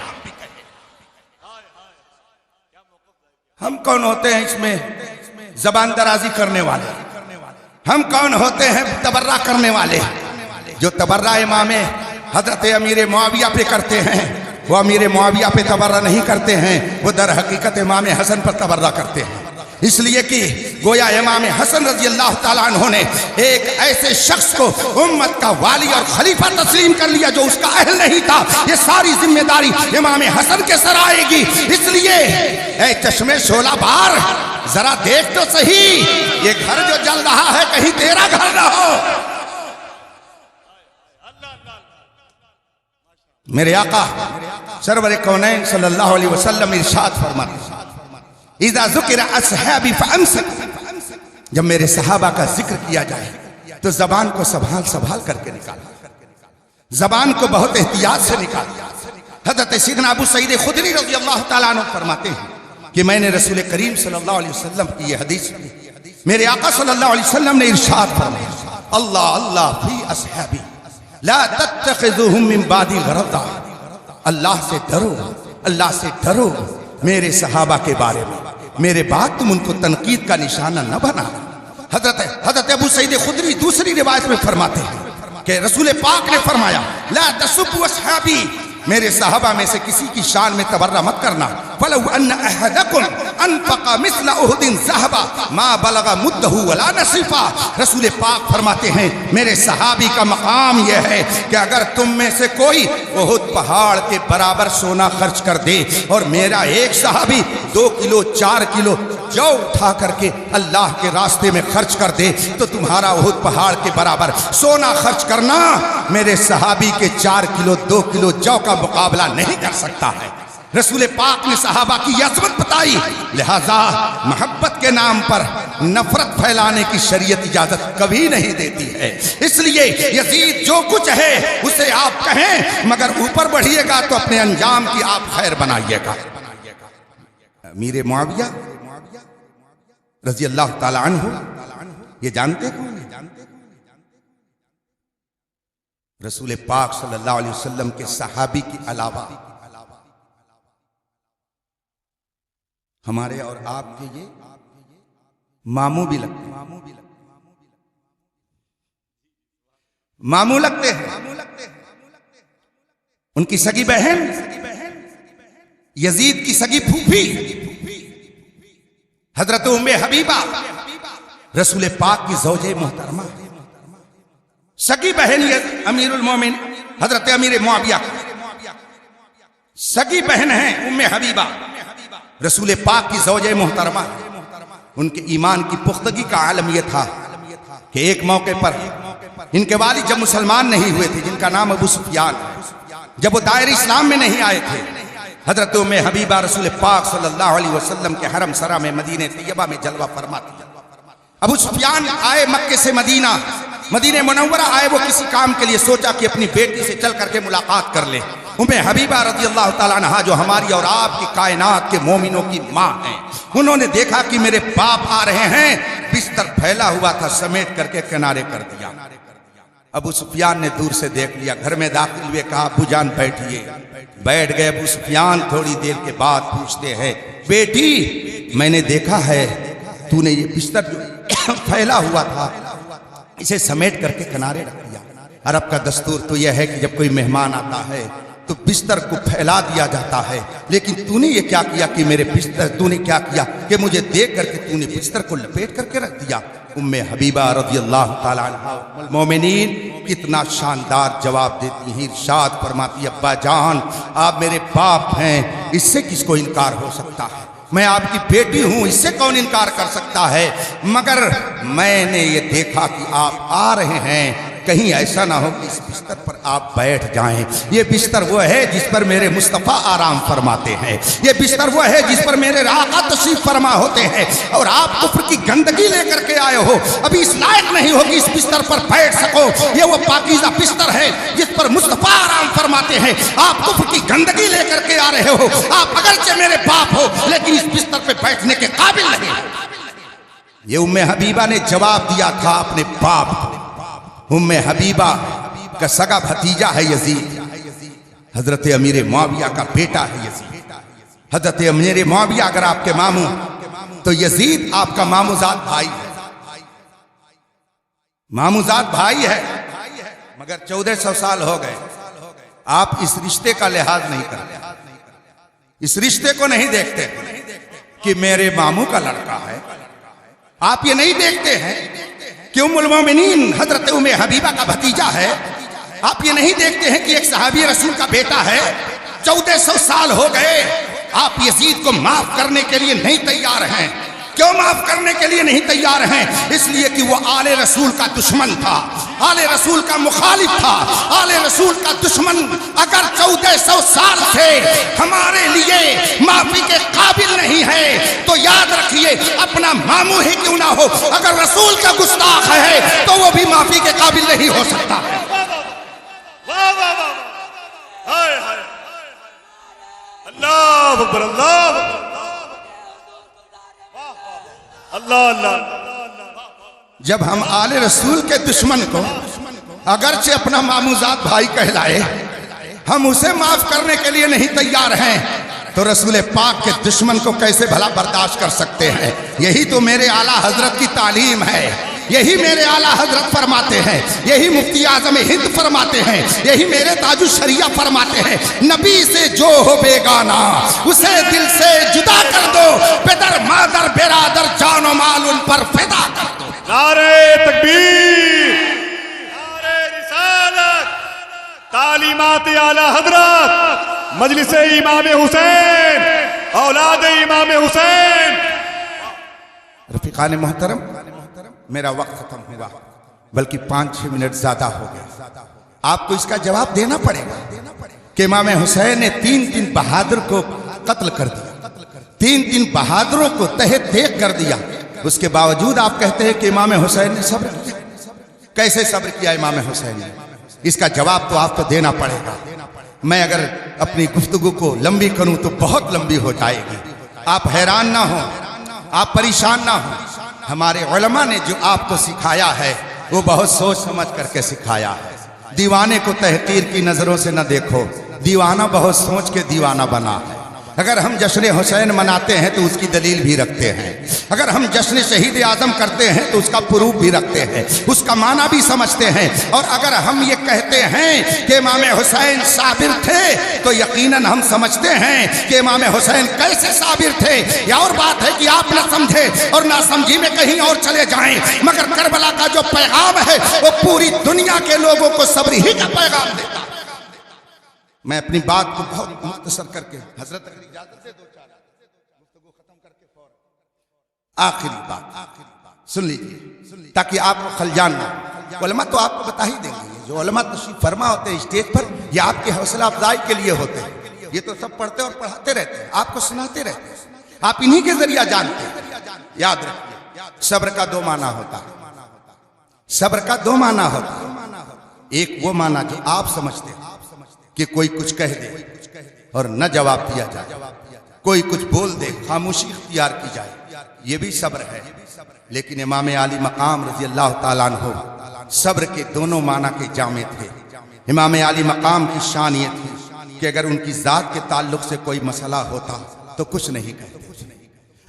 ہم کون ہوتے ہیں اس میں زبان درازی کرنے والے؟ ہم کون ہوتے ہیں تبرہ کرنے والے؟ جو تبرہ امام حضرت امیر معاویہ پہ کرتے ہیں وہ امیر معاویہ پہ تبرہ نہیں کرتے ہیں، وہ در حقیقت امام حسن پر تبرہ کرتے ہیں۔ اس لیے کہ گویا امام حسن رضی اللہ تعالیٰ عنہ نے ایک ایسے شخص کو امت کا والی اور خلیفہ تسلیم کر لیا جو اس کا اہل نہیں تھا۔ یہ ساری ذمہ داری امام حسن کے سر آئے گی۔ اس لیے اے چشمے شعلہ بار ذرا دیکھ تو صحیح، یہ گھر جو جل رہا ہے کہیں تیرا گھر نہ ہو۔ میرے آقا سرور کونین صلی اللہ علیہ وسلم ارشاد فرماتے ہیں اذا ذکر اصحابی فامسک، جب میرے صحابہ کا ذکر کیا جائے تو زبان کو سنبھال کر کے نکالا، زبان کو بہت احتیاط سے نکالا۔ حضرت سیدنا ابو سعید خدری رضی اللہ تعالیٰ عنہ فرماتے ہیں کہ میں نے رسول کریم صلی اللہ علیہ وسلم کی یہ حدیث سنی، میرے آقا صلی اللہ علیہ وسلم نے ارشاد فرمایا اللہ اللہ فی اصحابی لا تتخذوہم من بعدی غرضا، اللہ سے ڈرو، اللہ سے ڈرو میرے صحابہ کے بارے میں، میرے بعد تم ان کو تنقید کا نشانہ نہ بنا۔ حضرت ابو ابو سعید خدری دوسری روایت میں فرماتے ہیں کہ رسول پاک نے فرمایا لا تسبوا اصحابی، میرے صحابہ میں سے کسی کی شان میں تبرہ مت کرنا، فلو ان احدکم انفق مثل احد ذهبا ما بلغ مدہ ولا نصفا۔ رسول پاک فرماتے ہیں میرے صحابی کا مقام یہ ہے کہ اگر تم میں سے کوئی احد پہاڑ کے برابر سونا خرچ کر دے اور میرا ایک صحابی 2 کلو 4 کلو جو اٹھا کر کے اللہ کے راستے میں خرچ کر دے تو تمہارا احد پہاڑ کے برابر سونا خرچ کرنا میرے صحابی کے 4 کلو 2 کلو جو کا مقابلہ نہیں کر سکتا ہے۔ رسول پاک نے صحابہ کی عظمت بتائی، لہذا محبت کے نام پر نفرت پھیلانے کی شریعت اجازت کبھی نہیں دیتی ہے۔ اس لیے یزید جو کچھ ہے اسے آپ کہیں، مگر اوپر بڑھیے گا تو اپنے انجام کی آپ خیر بنائیے گا۔ امیر معاویہ رضی اللہ تعالی عنہ یہ جانتے کون ہیں؟ رسول پاک صلی اللہ علیہ وسلم کے صحابی کے علاوہ ہمارے اور آپ کے یہ ماموں بھی لگتے ہیں، ماموں لگتے ہیں۔ ان کی سگی بہن یزید کی سگی پھوپھی حضرت ام حبیبہ رسول پاک کی زوجہ محترمہ، سگی بہن امیر المومن حضرت امیر معاویہ سگی بہن ہیں ام حبیبہ، رسول پاک کی زوجہ محترمہ۔ ان کے ایمان کی پختگی کا عالم یہ تھا کہ ایک موقع پر ان کے والد جب مسلمان نہیں ہوئے تھے، جن کا نام ابو سفیان، جب وہ دائرہ اسلام میں نہیں آئے تھے، حضرت ام حبیبہ رسول پاک صلی اللہ علیہ وسلم کے حرم سرا میں مدینہ طیبہ میں جلوہ فرما تھی۔ ابو سفیان آئے مکے سے مدینہ منورہ آئے، وہ کسی کام کے لیے سوچا کہ اپنی بیٹی سے چل کر کے ملاقات کر لے۔ ام حبیبہ رضی اللہ تعالیٰ عنہ جو ہماری اور آپ کی کائنات کے مومنوں کی ماں ہیں، انہوں نے دیکھا کہ میرے باپ آ رہے ہیں، بستر پھیلا ہوا تھا، سمیٹ کر کے کنارے کر دیا۔ ابو سفیان نے دور سے دیکھ لیا، گھر میں داخل ہوئے، کہا ابو جان بیٹھیے۔ بیٹھ گئے۔ ابو سفیان تھوڑی دیر کے بعد پوچھتے ہیں بیٹی میں نے دیکھا ہے تو نے یہ بستر جو پھیلا ہوا تھا اسے سمیٹ کر کے کنارے رکھ دیا۔ عرب کا دستور تو یہ ہے کہ جب کوئی مہمان آتا ہے تو بستر کو پھیلا دیا جاتا ہے، لیکن تو نے یہ کیا کیا کہ میرے بستر تو نے کیا کیا کہ مجھے دیکھ کر کے تو نے بستر کو لپیٹ کر کے رکھ دیا۔ ام حبیبہ رضی اللہ تعالی عنہ المومنین کتنا شاندار جواب دیتی ہیں، ارشاد فرماتی ابا جان آپ میرے باپ ہیں، اس سے کس کو انکار ہو سکتا ہے؟ میں آپ کی بیٹی ہوں، اس سے کون انکار کر سکتا ہے؟ مگر میں نے یہ دیکھا کہ آپ آ رہے ہیں، کہیں ایسا نہ ہو کہ اس بستر پر آپ بیٹھ جائیں۔ یہ بستر وہ ہے جس پر میرے مصطفیٰ آرام فرماتے ہیں، یہ بستر وہ ہے جس پر میرے آقا تشریف فرما ہوتے ہیں، اور آپ کفر کی گندگی لے کر کے آئے ہو، ابھی اس لائق نہیں ہو کہ اس بستر پر بیٹھ سکو۔ یہ وہ پاکیزہ بستر ہے جس پر مصطفیٰ آرام فرماتے ہیں، آپ کفر کی گندگی لے کر کے آ رہے ہو، آپ اگرچہ میرے باپ ہو لیکن اس بستر پہ بیٹھنے کے قابل نہیں۔ یہ ام حبیبہ نے جواب دیا تھا اپنے باپ کو۔ ام حبیبہ کا سگا بھتیجا ہے یزید، حضرت امیر معاویہ کا بیٹا ہے یزید۔ حضرت امیر معاویہ اگر آپ کے ماموں تو یزید آپ کا ماموزاد بھائی ہے، ماموزاد بھائی ہے، مگر 1400 سال ہو گئے آپ اس رشتے کا لحاظ نہیں کرتے، اس رشتے کو نہیں دیکھتے کہ میرے ماموں کا لڑکا ہے۔ آپ یہ نہیں دیکھتے ہیں کہ ام المومنین حضرت ام حبیبہ کا بھتیجا ہے، آپ یہ نہیں دیکھتے ہیں کہ ایک صحابی رسول کا بیٹا ہے۔ 1400 سال ہو گئے آپ یزید کو معاف کرنے کے لیے نہیں تیار ہیں۔ کیوں معاف کرنے کے لیے نہیں تیار ہیں؟ اس لیے کہ وہ آل رسول کا دشمن تھا، آل رسول کا مخالف تھا، آل رسول کا دشمن اگر 1400 سال سے ہمارے لیے معافی کے قابل نہیں ہے تو یاد رکھیے اپنا ماموں ہی کیوں نہ ہو، اگر رسول کا گستاخ ہے تو وہ بھی معافی کے قابل نہیں ہو سکتا۔ اللہ اکبر، اللہ اللہ اللہ۔ جب ہم آل رسول کے دشمن کو اگرچہ اپنا ماموزاد بھائی کہلائے ہم اسے معاف کرنے کے لیے نہیں تیار ہیں تو رسول پاک کے دشمن کو کیسے بھلا برداشت کر سکتے ہیں؟ یہی تو میرے اعلیٰ حضرت کی تعلیم ہے، یہی میرے اعلیٰ حضرت فرماتے ہیں، یہی مفتی اعظم ہند فرماتے ہیں، یہی میرے تاج الشریعہ فرماتے ہیں، نبی سے جو ہو بیگانہ اسے دل سے جدا کر دو، پدر مادر برادر جان و مال ان پر فدا کر دو۔ نعرہ تکبیر، نعرہ رسالت، تعلیمات اعلیٰ حضرت، مجلس امام حسین، اولاد امام حسین۔ رفیقان محترم، میرا وقت ختم ہوا، بلکہ 5-6 منٹ زیادہ ہو گیا۔ آپ کو اس کا جواب دینا پڑے گا کہ امام حسین نے 3 بہادر کو قتل کر دیا، 3 بہادروں کو تحت دیکھ کر دیا، اس کے باوجود آپ کہتے ہیں کہ امام حسین نے صبر کیا۔ کیسے صبر کیا امام حسین نے؟ اس کا جواب تو آپ کو دینا پڑے گا۔ میں اگر اپنی گفتگو کو لمبی کروں تو بہت لمبی ہو جائے گی، آپ حیران نہ ہوں، آپ پریشان نہ ہوں۔ ہمارے علماء نے جو آپ کو سکھایا ہے وہ بہت سوچ سمجھ کر کے سکھایا ہے۔ دیوانے کو تحقیر کی نظروں سے نہ دیکھو، دیوانہ بہت سوچ کے دیوانہ بنا ہے۔ اگر ہم جشن حسین مناتے ہیں تو اس کی دلیل بھی رکھتے ہیں، اگر ہم جشن شہید اعظم کرتے ہیں تو اس کا پروف بھی رکھتے ہیں، اس کا معنی بھی سمجھتے ہیں، اور اگر ہم یہ کہتے ہیں کہ امام حسین صابر تھے تو یقیناً ہم سمجھتے ہیں کہ امام حسین کیسے صابر تھے۔ یہ اور بات ہے کہ آپ نہ سمجھے اور نہ سمجھی میں کہیں اور چلے جائیں، مگر کربلا کا جو پیغام ہے وہ پوری دنیا کے لوگوں کو صبر ہی کا پیغام دیتا ہے۔ میں اپنی بات کو بہت مختصر کر کے، حضرت اگر اجازت دے 2-4 گفتگو ختم کر کے فوراً آخری بات سن لیجیے تاکہ آپ کو خلجان نہ ہو۔ علماء تو آپ کو بتا ہی دیں گے، جو علماء تشریف فرما ہوتے ہیں اسٹیج پر، یہ آپ کے حوصلہ افزائی کے لیے ہوتے ہیں۔ یہ تو سب پڑھتے اور پڑھاتے رہتے ہیں، آپ کو سناتے رہتے ہیں، آپ انہی کے ذریعہ جانتے ہیں۔ یاد رکھیے، صبر کا 2 معنی ہوتا ہے، صبر کا 2 معنی ہوتا ہے۔ ایک وہ معنی جو آپ سمجھتے ہیں کہ کوئی کچھ کہہ دے اور نہ جواب دیا جائے، کوئی کچھ بول دے خاموشی اختیار کی جائے، یہ بھی صبر ہے۔ لیکن امام عالی مقام رضی اللہ تعالیٰ عنہ صبر کے دونوں معنی کے جامع تھے۔ امام عالی مقام کی شان یہ تھی کہ اگر ان کی ذات کے تعلق سے کوئی مسئلہ ہوتا تو کچھ نہیں کہتے،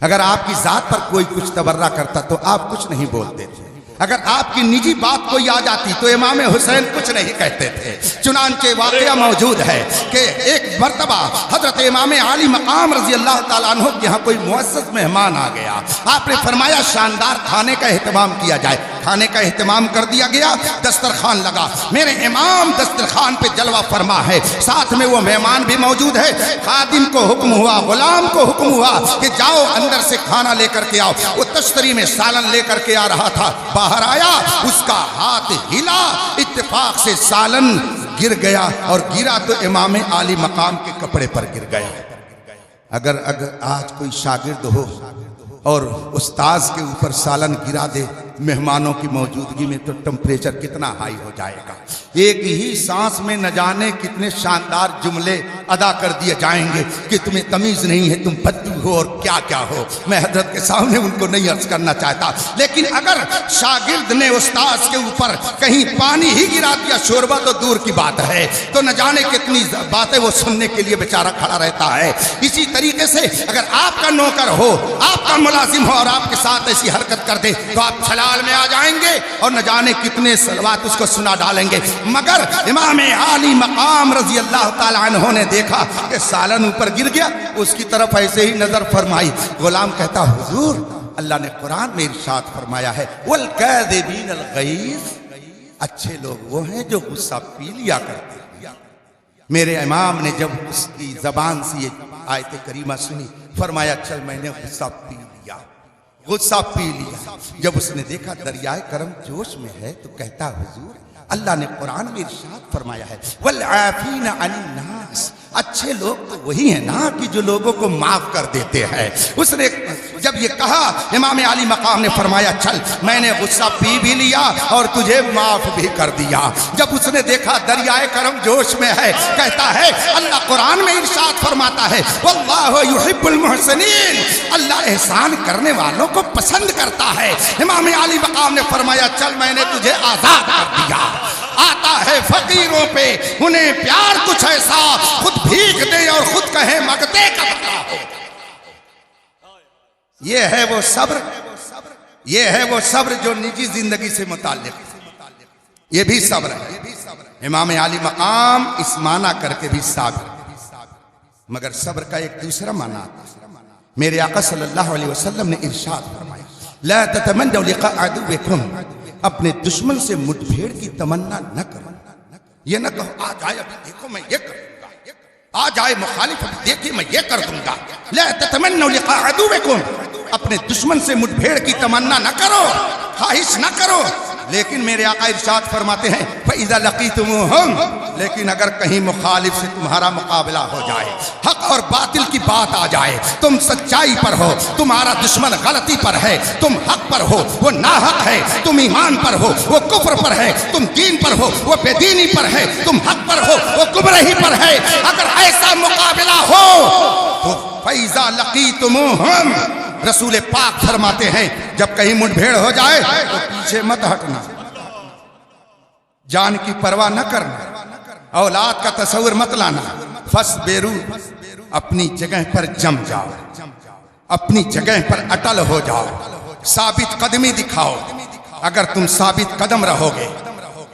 اگر آپ کی ذات پر کوئی کچھ تبرہ کرتا تو آپ کچھ نہیں بولتے تھے، اگر آپ کی نجی بات کوئی آ جاتی تو امام حسین کچھ نہیں کہتے تھے۔ چنانچہ واقعہ موجود ہے کہ ایک مرتبہ حضرت امام عالی مقام رضی اللہ تعالیٰ عنہ کے یہاں کوئی معزز مہمان آ گیا، آپ نے فرمایا شاندار کھانے کا اہتمام کیا جائے۔ کھانے کا اہتمام کر دیا گیا، دسترخوان لگا، میرے امام دسترخوان پہ جلوہ فرما ہے، ساتھ میں وہ مہمان بھی موجود ہے۔ خادم کو حکم ہوا، غلام کو حکم ہوا کہ جاؤ اندر سے کھانا لے کر کے آؤ۔ وہ تشتری میں سالن لے کر کے آ رہا تھا، باہر آیا، اس کا ہاتھ ہلا، اتفاق سے سالن گر گیا، اور گرا تو امام عالی مقام کے کپڑے پر گر گیا۔ اگر آج کوئی شاگرد ہو اور استاذ کے اوپر سالن گرا دے مہمانوں کی موجودگی میں تو ٹمپریچر کتنا ہائی ہو جائے گا۔ ایک ہی سانس میں نہ جانے کتنے شاندار جملے ادا کر دیے جائیں گے کہ تمہیں تمیز نہیں ہے، تم بدو ہو اور کیا کیا ہو۔ میں حضرت کے سامنے ان کو نہیں عرض کرنا چاہتا، لیکن اگر شاگرد نے استاذ کے اوپر کہیں پانی ہی گرا دیا، شوربہ تو دور کی بات ہے، تو نہ جانے کتنی باتیں وہ سننے کے لیے بیچارہ کھڑا رہتا ہے۔ اسی طریقے سے اگر آپ کا نوکر ہو، آپ کا ملازم ہو اور آپ کے ساتھ ایسی حرکت کر دے تو آپ چھلال میں آ جائیں گے اور نہ جانے کتنے صلوات اس کو سنا ڈالیں گے۔ مگر امام عالی مقام رضی اللہ تعالیٰ عنہ نے دیکھا کہ سالن اوپر گر گیا، اس کی طرف ایسے ہی نظر فرمائی۔ غلام کہتا حضور اللہ نے قرآن میں ارشاد فرمایا ہے وَالْكَاذِبِينَ الْغَيْظَ، اچھے لوگ وہ ہیں جو غصہ پی لیا کرتے ہیں۔ میرے امام نے جب اس کی زبان سے یہ آیت کریمہ سنی فرمایا چل میں نے غصہ پی لیا، غصہ پی لیا۔ جب اس نے دیکھا دریائے کرم جوش میں ہے تو کہتا حضور اللہ نے قرآن میں ارشاد فرمایا ہے وَالْعَافِينَ عَنِ النَّاسِ، اچھے لوگ تو وہی ہیں نا کہ جو لوگوں کو معاف کر دیتے ہیں۔ اس نے جب یہ کہا امام عالی مقام نے فرمایا چل میں نے غصہ پی بھی لیا اور تجھے معاف بھی کر دیا۔ جب اس نے دیکھا دریائے کرم جوش میں ہے، کہتا ہے اللہ قرآن میں ارشاد فرماتا ہے واللہ یحب المحسنین، اللہ احسان کرنے والوں کو پسند کرتا ہے۔ امام عالی مقام نے فرمایا چل میں نے تجھے آزاد کر دیا۔ آتا ہے فقیروں پہ انہیں پیار کچھ ایسا خود بھیک دے اور خود کہے مگتے کا بدلہ ہو۔ یہ ہے وہ صبر، یہ ہے وہ صبر جو نجی زندگی سے متعلق ہے، یہ بھی صبر ہے۔ امام عالی مقام اس معنی کر کے بھی صابر، مگر صبر کا ایک دوسرا معنی آتا ہے۔ میرے آقا صلی اللہ علیہ وسلم نے ارشاد فرمایا لا تتمنوا لقاء عدوکم، اپنے دشمن سے مٹ بھیڑ کی تمنا نہ کرو۔ یہ نہ کہو آ جائے ابھی دیکھو میں یہ کروں گا، آ جائے مخالف ابھی دیکھیں میں یہ کر دوں گا۔ لا تتمنوا لقاء عدوکم، اپنے دشمن سے مٹ بھیڑ کی تمنا نہ کرو، خواہش نہ کرو۔ لیکن میرے آقا ارشاد فرماتے ہیں فَإِذَا لَقِيتُمُوهُمْ، لیکن اگر کہیں مخالف سے تمہارا مقابلہ ہو جائے، حق اور باطل کی بات آ جائے، تم سچائی پر ہو، تمہارا دشمن غلطی پر ہے، تم حق پر ہو وہ ناحق ہے، تم ایمان پر ہو وہ کفر پر ہے، تم دین پر ہو وہ بے دینی پر ہے، تم حق پر ہو وہ گمراہی پر ہے، اگر ایسا مقابلہ ہو تو فَإِذَا لَقِيتُمُوهُمْ، رسول پاک فرماتے ہیں جب کہیں منہ بھیڑ ہو جائے تو پیچھے مت ہٹنا، جان کی پرواہ نہ کرنا، اولاد کا تصور مت لانا، فَاصْبِرُوا، اپنی جگہ پر جم جاؤ، اپنی جگہ پر اٹل ہو جاؤ، ثابت قدمی دکھاؤ۔ اگر تم ثابت قدم رہو گے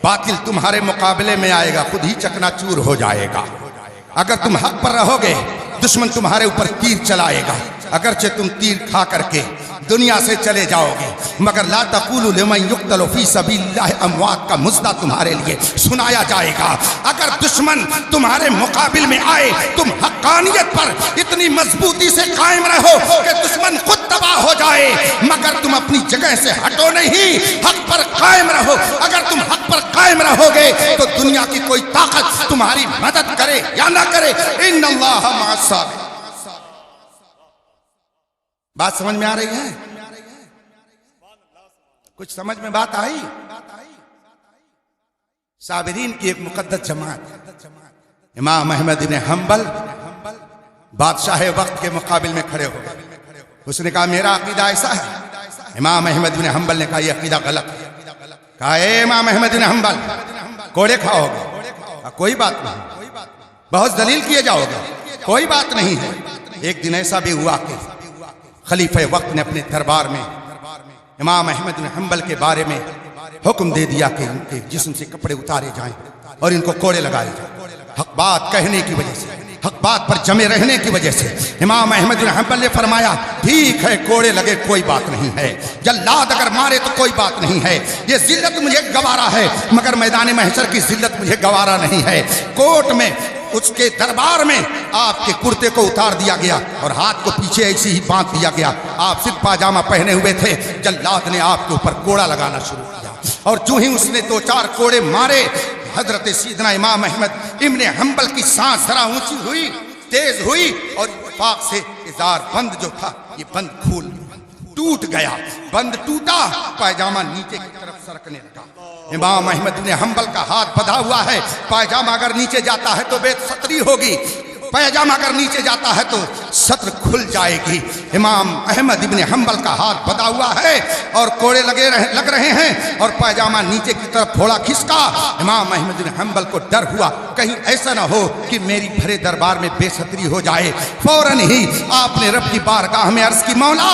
باطل تمہارے مقابلے میں آئے گا، خود ہی چکنا چور ہو جائے گا۔ اگر تم حق پر رہو گے دشمن تمہارے اوپر تیر چلائے گا، اگرچہ تم تیر کھا کر کے دنیا سے چلے جاؤ گے، مگر لا تقولوا لمن يقتل فی سبیل اللہ اموات کا مزدہ تمہارے لیے سنایا جائے گا۔ اگر دشمن تمہارے مقابل میں آئے تم حقانیت پر اتنی مضبوطی سے قائم رہو کہ دشمن خود تباہ ہو جائے، مگر تم اپنی جگہ سے ہٹو نہیں، حق پر قائم رہو۔ اگر تم حق پر قائم رہو گے تو دنیا کی کوئی طاقت تمہاری مدد کرے یا نہ کرے، ان اللہ مع الصابرین۔ بات سمجھ میں آ رہی ہے؟ کچھ سمجھ میں بات آئی؟ صابرین کی ایک مقدس جماعت، امام احمد بن حنبل بادشاہ وقت کے مقابل میں کھڑے ہو گئے۔ اس نے کہا میرا عقیدہ ایسا ہے۔ امام احمد بن حنبل نے کہا یہ عقیدہ غلط ہے۔ کہا اے امام احمد بن حنبل کوڑے کھاؤ گے؟ کوئی بات نہیں، بہت ذلیل کیے جاؤ گے، کوئی بات نہیں ہے۔ ایک دن ایسا بھی ہوا کہ خلیفہ وقت نے اپنے دربار میں امام احمد بن حنبل کے بارے میں حکم دے دیا کہ ان کے جسم سے کپڑے اتارے جائیں اور ان کو کوڑے لگائے جائیں۔ حق بات کہنے کی وجہ سے، حق بات پر جمے رہنے کی وجہ سے امام احمد بن حنبل نے فرمایا ٹھیک ہے کوڑے لگے کوئی بات نہیں ہے، جلاد اگر مارے تو کوئی بات نہیں ہے، یہ ذلت مجھے گوارا ہے مگر میدان محشر کی ذلت مجھے گوارا نہیں ہے۔ کوٹ میں اس کے دربار میں آپ کے کرتے کو اتار دیا گیا اور ہاتھ کو پیچھے ایسی ہی باندھ دیا گیا، آپ صرف پاجامہ پہنے ہوئے تھے۔ جلاد نے آپ کے اوپر کوڑا لگانا شروع کیا اور جو ہی اس نے دو چار کوڑے مارے حضرت سیدنا امام احمد ابن حنبل کی سانس ذرا اونچی ہوئی، تیز ہوئی اور اتفاق سے ازار بند جو تھا یہ بند کھول ٹوٹ گیا۔ بند ٹوٹا، پائجامہ نیچے کی طرف سرکنے لگا۔ امام احمد بن حنبل کا ہاتھ بندھا ہوا ہے، پائجامہ اگر نیچے جاتا ہے تو بے ستری ہوگی، پائجامہ اگر نیچے جاتا ہے تو سطر کھل جائے گی۔ امام احمد بن حنبل کا ہاتھ بندھا ہوا ہے اور کوڑے لگ رہے ہیں اور پائجامہ نیچے کی طرف تھوڑا کھسکا۔ امام احمد بن حنبل کو ڈر ہوا کہیں ایسا نہ ہو کہ میری بھرے دربار میں بے ستری ہو جائے۔ فوراً ہی آپ نے رب کی بارگاہ میں عرض کی مولا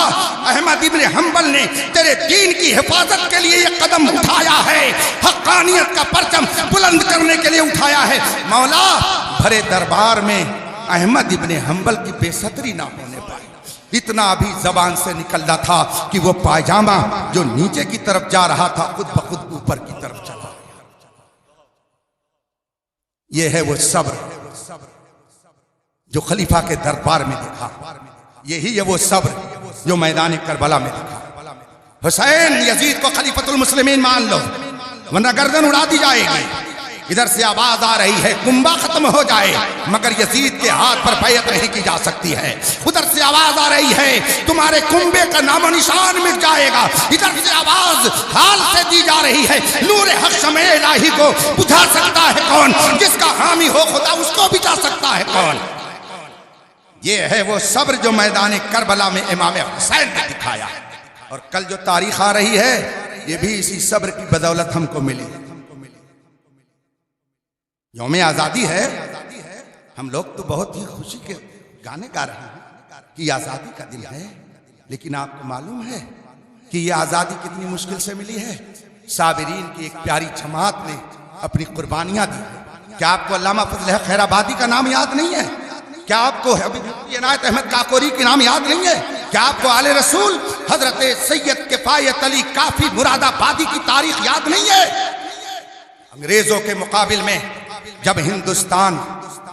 احمد بن حنبل نے تیرے دین کی حفاظت کے لیے یہ قدم اٹھایا ہے، حقانیت کا پرچم بلند کرنے کے لیے اٹھایا ہے، مولا بھرے دربار میں احمد ابن حنبل کی بے ستری نہ ہونے پائے۔ اتنا ابھی زبان سے نکلنا تھا کہ وہ پائجامہ جو نیچے کی طرف جا رہا تھا خود بخود اوپر کی طرف چلا۔ یہ ہے وہ صبر جو خلیفہ کے دربار میں دکھا، یہی ہے وہ صبر جو میدان کربلا میں دکھا۔ حسین یزید کو خلیفۃ المسلمین مان لو ورنہ گردن اڑا دی جائے گی۔ ادھر سے آواز آ رہی ہے کنبہ ختم ہو جائے مگر یزید کے ہاتھ پر بیعت نہیں کی جا سکتی ہے۔ ادھر سے آواز آ رہی ہے تمہارے کنبے کا نام و نشان مٹ جائے گا۔ ادھر سے آواز حال سے دی جا رہی ہے نور حق شمع الہی کو بجھا سکتا ہے کون؟ جس کا حامی ہو خدا اس کو بجھا سکتا ہے کون؟ یہ ہے وہ صبر جو میدان کربلا میں امام حسین نے دکھایا، اور کل جو تاریخ آ رہی ہے یہ بھی اسی صبر کی بدولت ہم کو ملی۔ یوم آزادی ہے، ہم لوگ تو بہت ہی خوشی کے گانے گا رہے ہیں کہ آزادی کا دن ہے، لیکن آپ کو معلوم ہے کہ یہ آزادی کتنی مشکل سے ملی ہے؟ صابرین کی ایک پیاری جماعت نے اپنی قربانیاں دی۔ کیا آپ کو علامہ فضل حق خیر آبادی کا نام یاد نہیں ہے؟ کیا آپ کو مفتی عنایت احمد کاکوری کے نام یاد نہیں ہے؟ کیا آپ کو آل رسول حضرت سید کفایت علی کافی مراد آبادی کی تاریخ یاد نہیں ہے؟ انگریزوں کے مقابل میں جب ہندوستان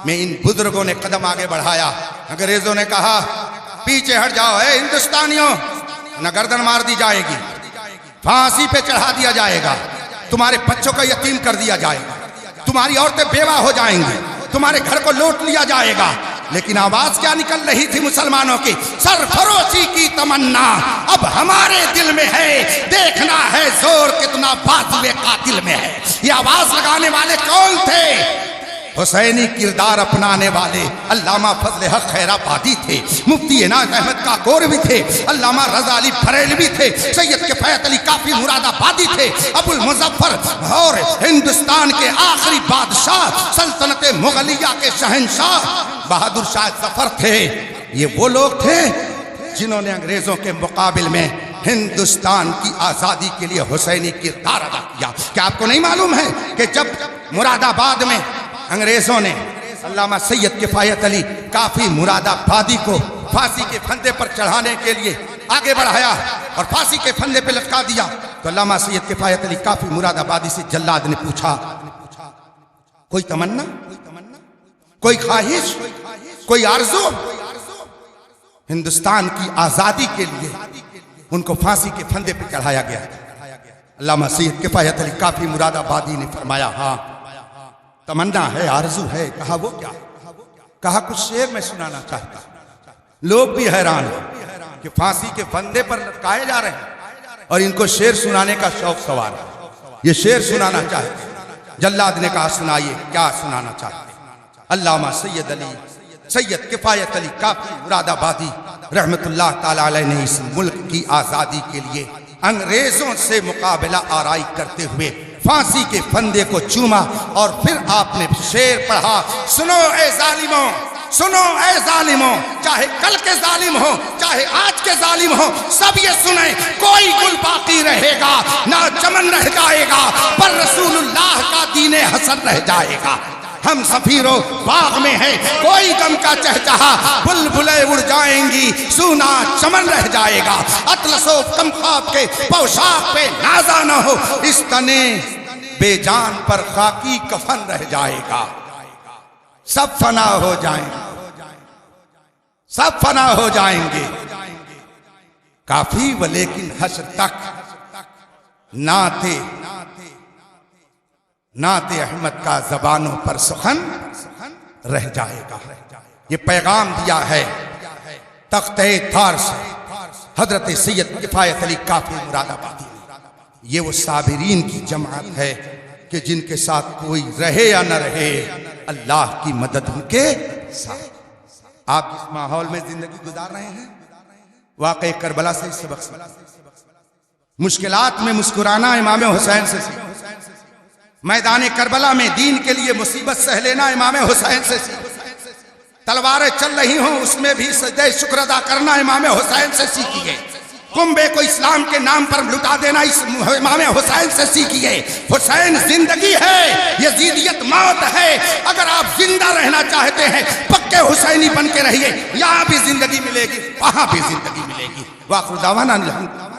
میں ان بزرگوں نے قدم آگے بڑھایا، انگریزوں نے کہا پیچھے ہٹ جاؤ، اے ہندوستانیوں، نہ گردن مار دی جائے گی، پھانسی پہ چڑھا دیا جائے گا، تمہارے بچوں کا یتیم کر دیا جائے گا، تمہاری عورتیں بیوہ ہو جائیں گی، تمہارے گھر کو لوٹ لیا جائے گا۔ لیکن آواز کیا نکل رہی تھی مسلمانوں کی؟ سرفروشی کی تمنا اب ہمارے دل میں ہے، دیکھنا ہے زور کتنا بازوئے قاتل میں ہے۔ یہ آواز لگانے والے کون تھے؟ حسینی کردار اپنانے والے علامہ فضل حق خیر آبادی تھے، مفتی عنایت احمد کاکوری تھے، علامہ رضا علی بریلوی تھے، سید کفایت علی کافی مراد آبادی تھے، ابو المظفر اور ہندوستان کے آخری بادشاہ، سلطنت مغلیہ کے شہنشاہ بہادر شاہ ظفر تھے۔ یہ وہ لوگ تھے جنہوں نے انگریزوں کے مقابل میں ہندوستان کی آزادی کے لیے حسینی کردار ادا کیا۔ کیا آپ کو نہیں معلوم ہے کہ جب مراد آباد میں انگریزوں نے علامہ سید کفایت علی کافی مراد آبادی کو پھانسی کے پھندے پر چڑھانے کے لیے آگے بڑھایا اور پھانسی کے پھندے پہ لٹکا دیا، تو علامہ سید کفایت علی کافی مراد آبادی سے جلاد نے پوچھا کوئی تمنا، کوئی خواہش، کوئی آرزو؟ ہندوستان کی آزادی کے لیے ان کو پھانسی کے پھندے پہ چڑھایا گیا۔ علامہ سید کفایت علی کافی مراد آبادی نے فرمایا ہاں تمنا ہے، آرزو ہے۔ کہا وہ کیا؟ کہا کچھ شعر میں سنانا چاہتا۔ لوگ بھی حیران ہیں کہ پھانسی کے پھندے پر لٹکائے جا رہے ہیں اور ان کو شعر سنانے کا شوق سوار ہے، یہ شعر سنانا چاہتے۔ جلاد نے کہا سنائیے، کیا سنانا چاہتے؟ علامہ سید کفایت علی کافی مراد آبادی رحمت اللہ تعالی علیہ نے اس ملک کی آزادی کے لیے انگریزوں سے مقابلہ آرائی کرتے ہوئے پھانسی کے پھندے کو چوما اور پھر آپ نے شعر پڑھا، سنو اے ظالموں، سنو اے ظالموں، چاہے کل کے ظالم ہو چاہے آج کے ظالم ہو، سب یہ سنیں، کوئی گل باقی رہے گا نہ چمن رہ جائے گا، پر رسول اللہ کا دین حسن رہ جائے گا۔ ہم سفیروں باغ میں ہیں، کوئی غم کا چہچہا، بلبلیں اڑ جائیں گی، سونا چمن رہ جائے گا۔ اطلس و کمخاب کے پوشاک پہ نازا نہ ہو، اس تنے بے جان پر خاکی کفن رہ جائے گا۔ سب فنا ہو جائیں گے، سب فنا ہو جائیں گے، کافی ولیکن حشر تک نعت احمد کا زبانوں پر سخن رہ جائے گا۔ یہ پیغام دیا ہے تختہ تھار سے حضرت سید کفایت علی کافی مراد آبادی نے۔ یہ وہ صابرین کی جماعت ہے کہ جن کے ساتھ کوئی رہے یا نہ رہے، اللہ کی مدد ان کے ساتھ۔ آپ جس ماحول میں زندگی گزار رہے ہیں، واقعہ کربلا سے سبق سیکھیں۔ مشکلات میں مسکرانا امام حسین سے سیکھیں، میدان کربلا میں دین کے لیے مصیبت سہ لینا امام حسین سے سیکھیں، تلواریں چل رہی ہوں اس میں بھی سجدہ شکر ادا کرنا امام حسین سے سیکھیے، کنبے کو اسلام کے نام پر لٹا دینا اس امام حسین سے سیکھیے۔ حسین زندگی ہے، یزیدیت موت ہے۔ اگر آپ زندہ رہنا چاہتے ہیں پکے حسینی بن کے رہیے، یہاں بھی زندگی ملے گی، وہاں بھی زندگی ملے گی۔ وآخر دعوانا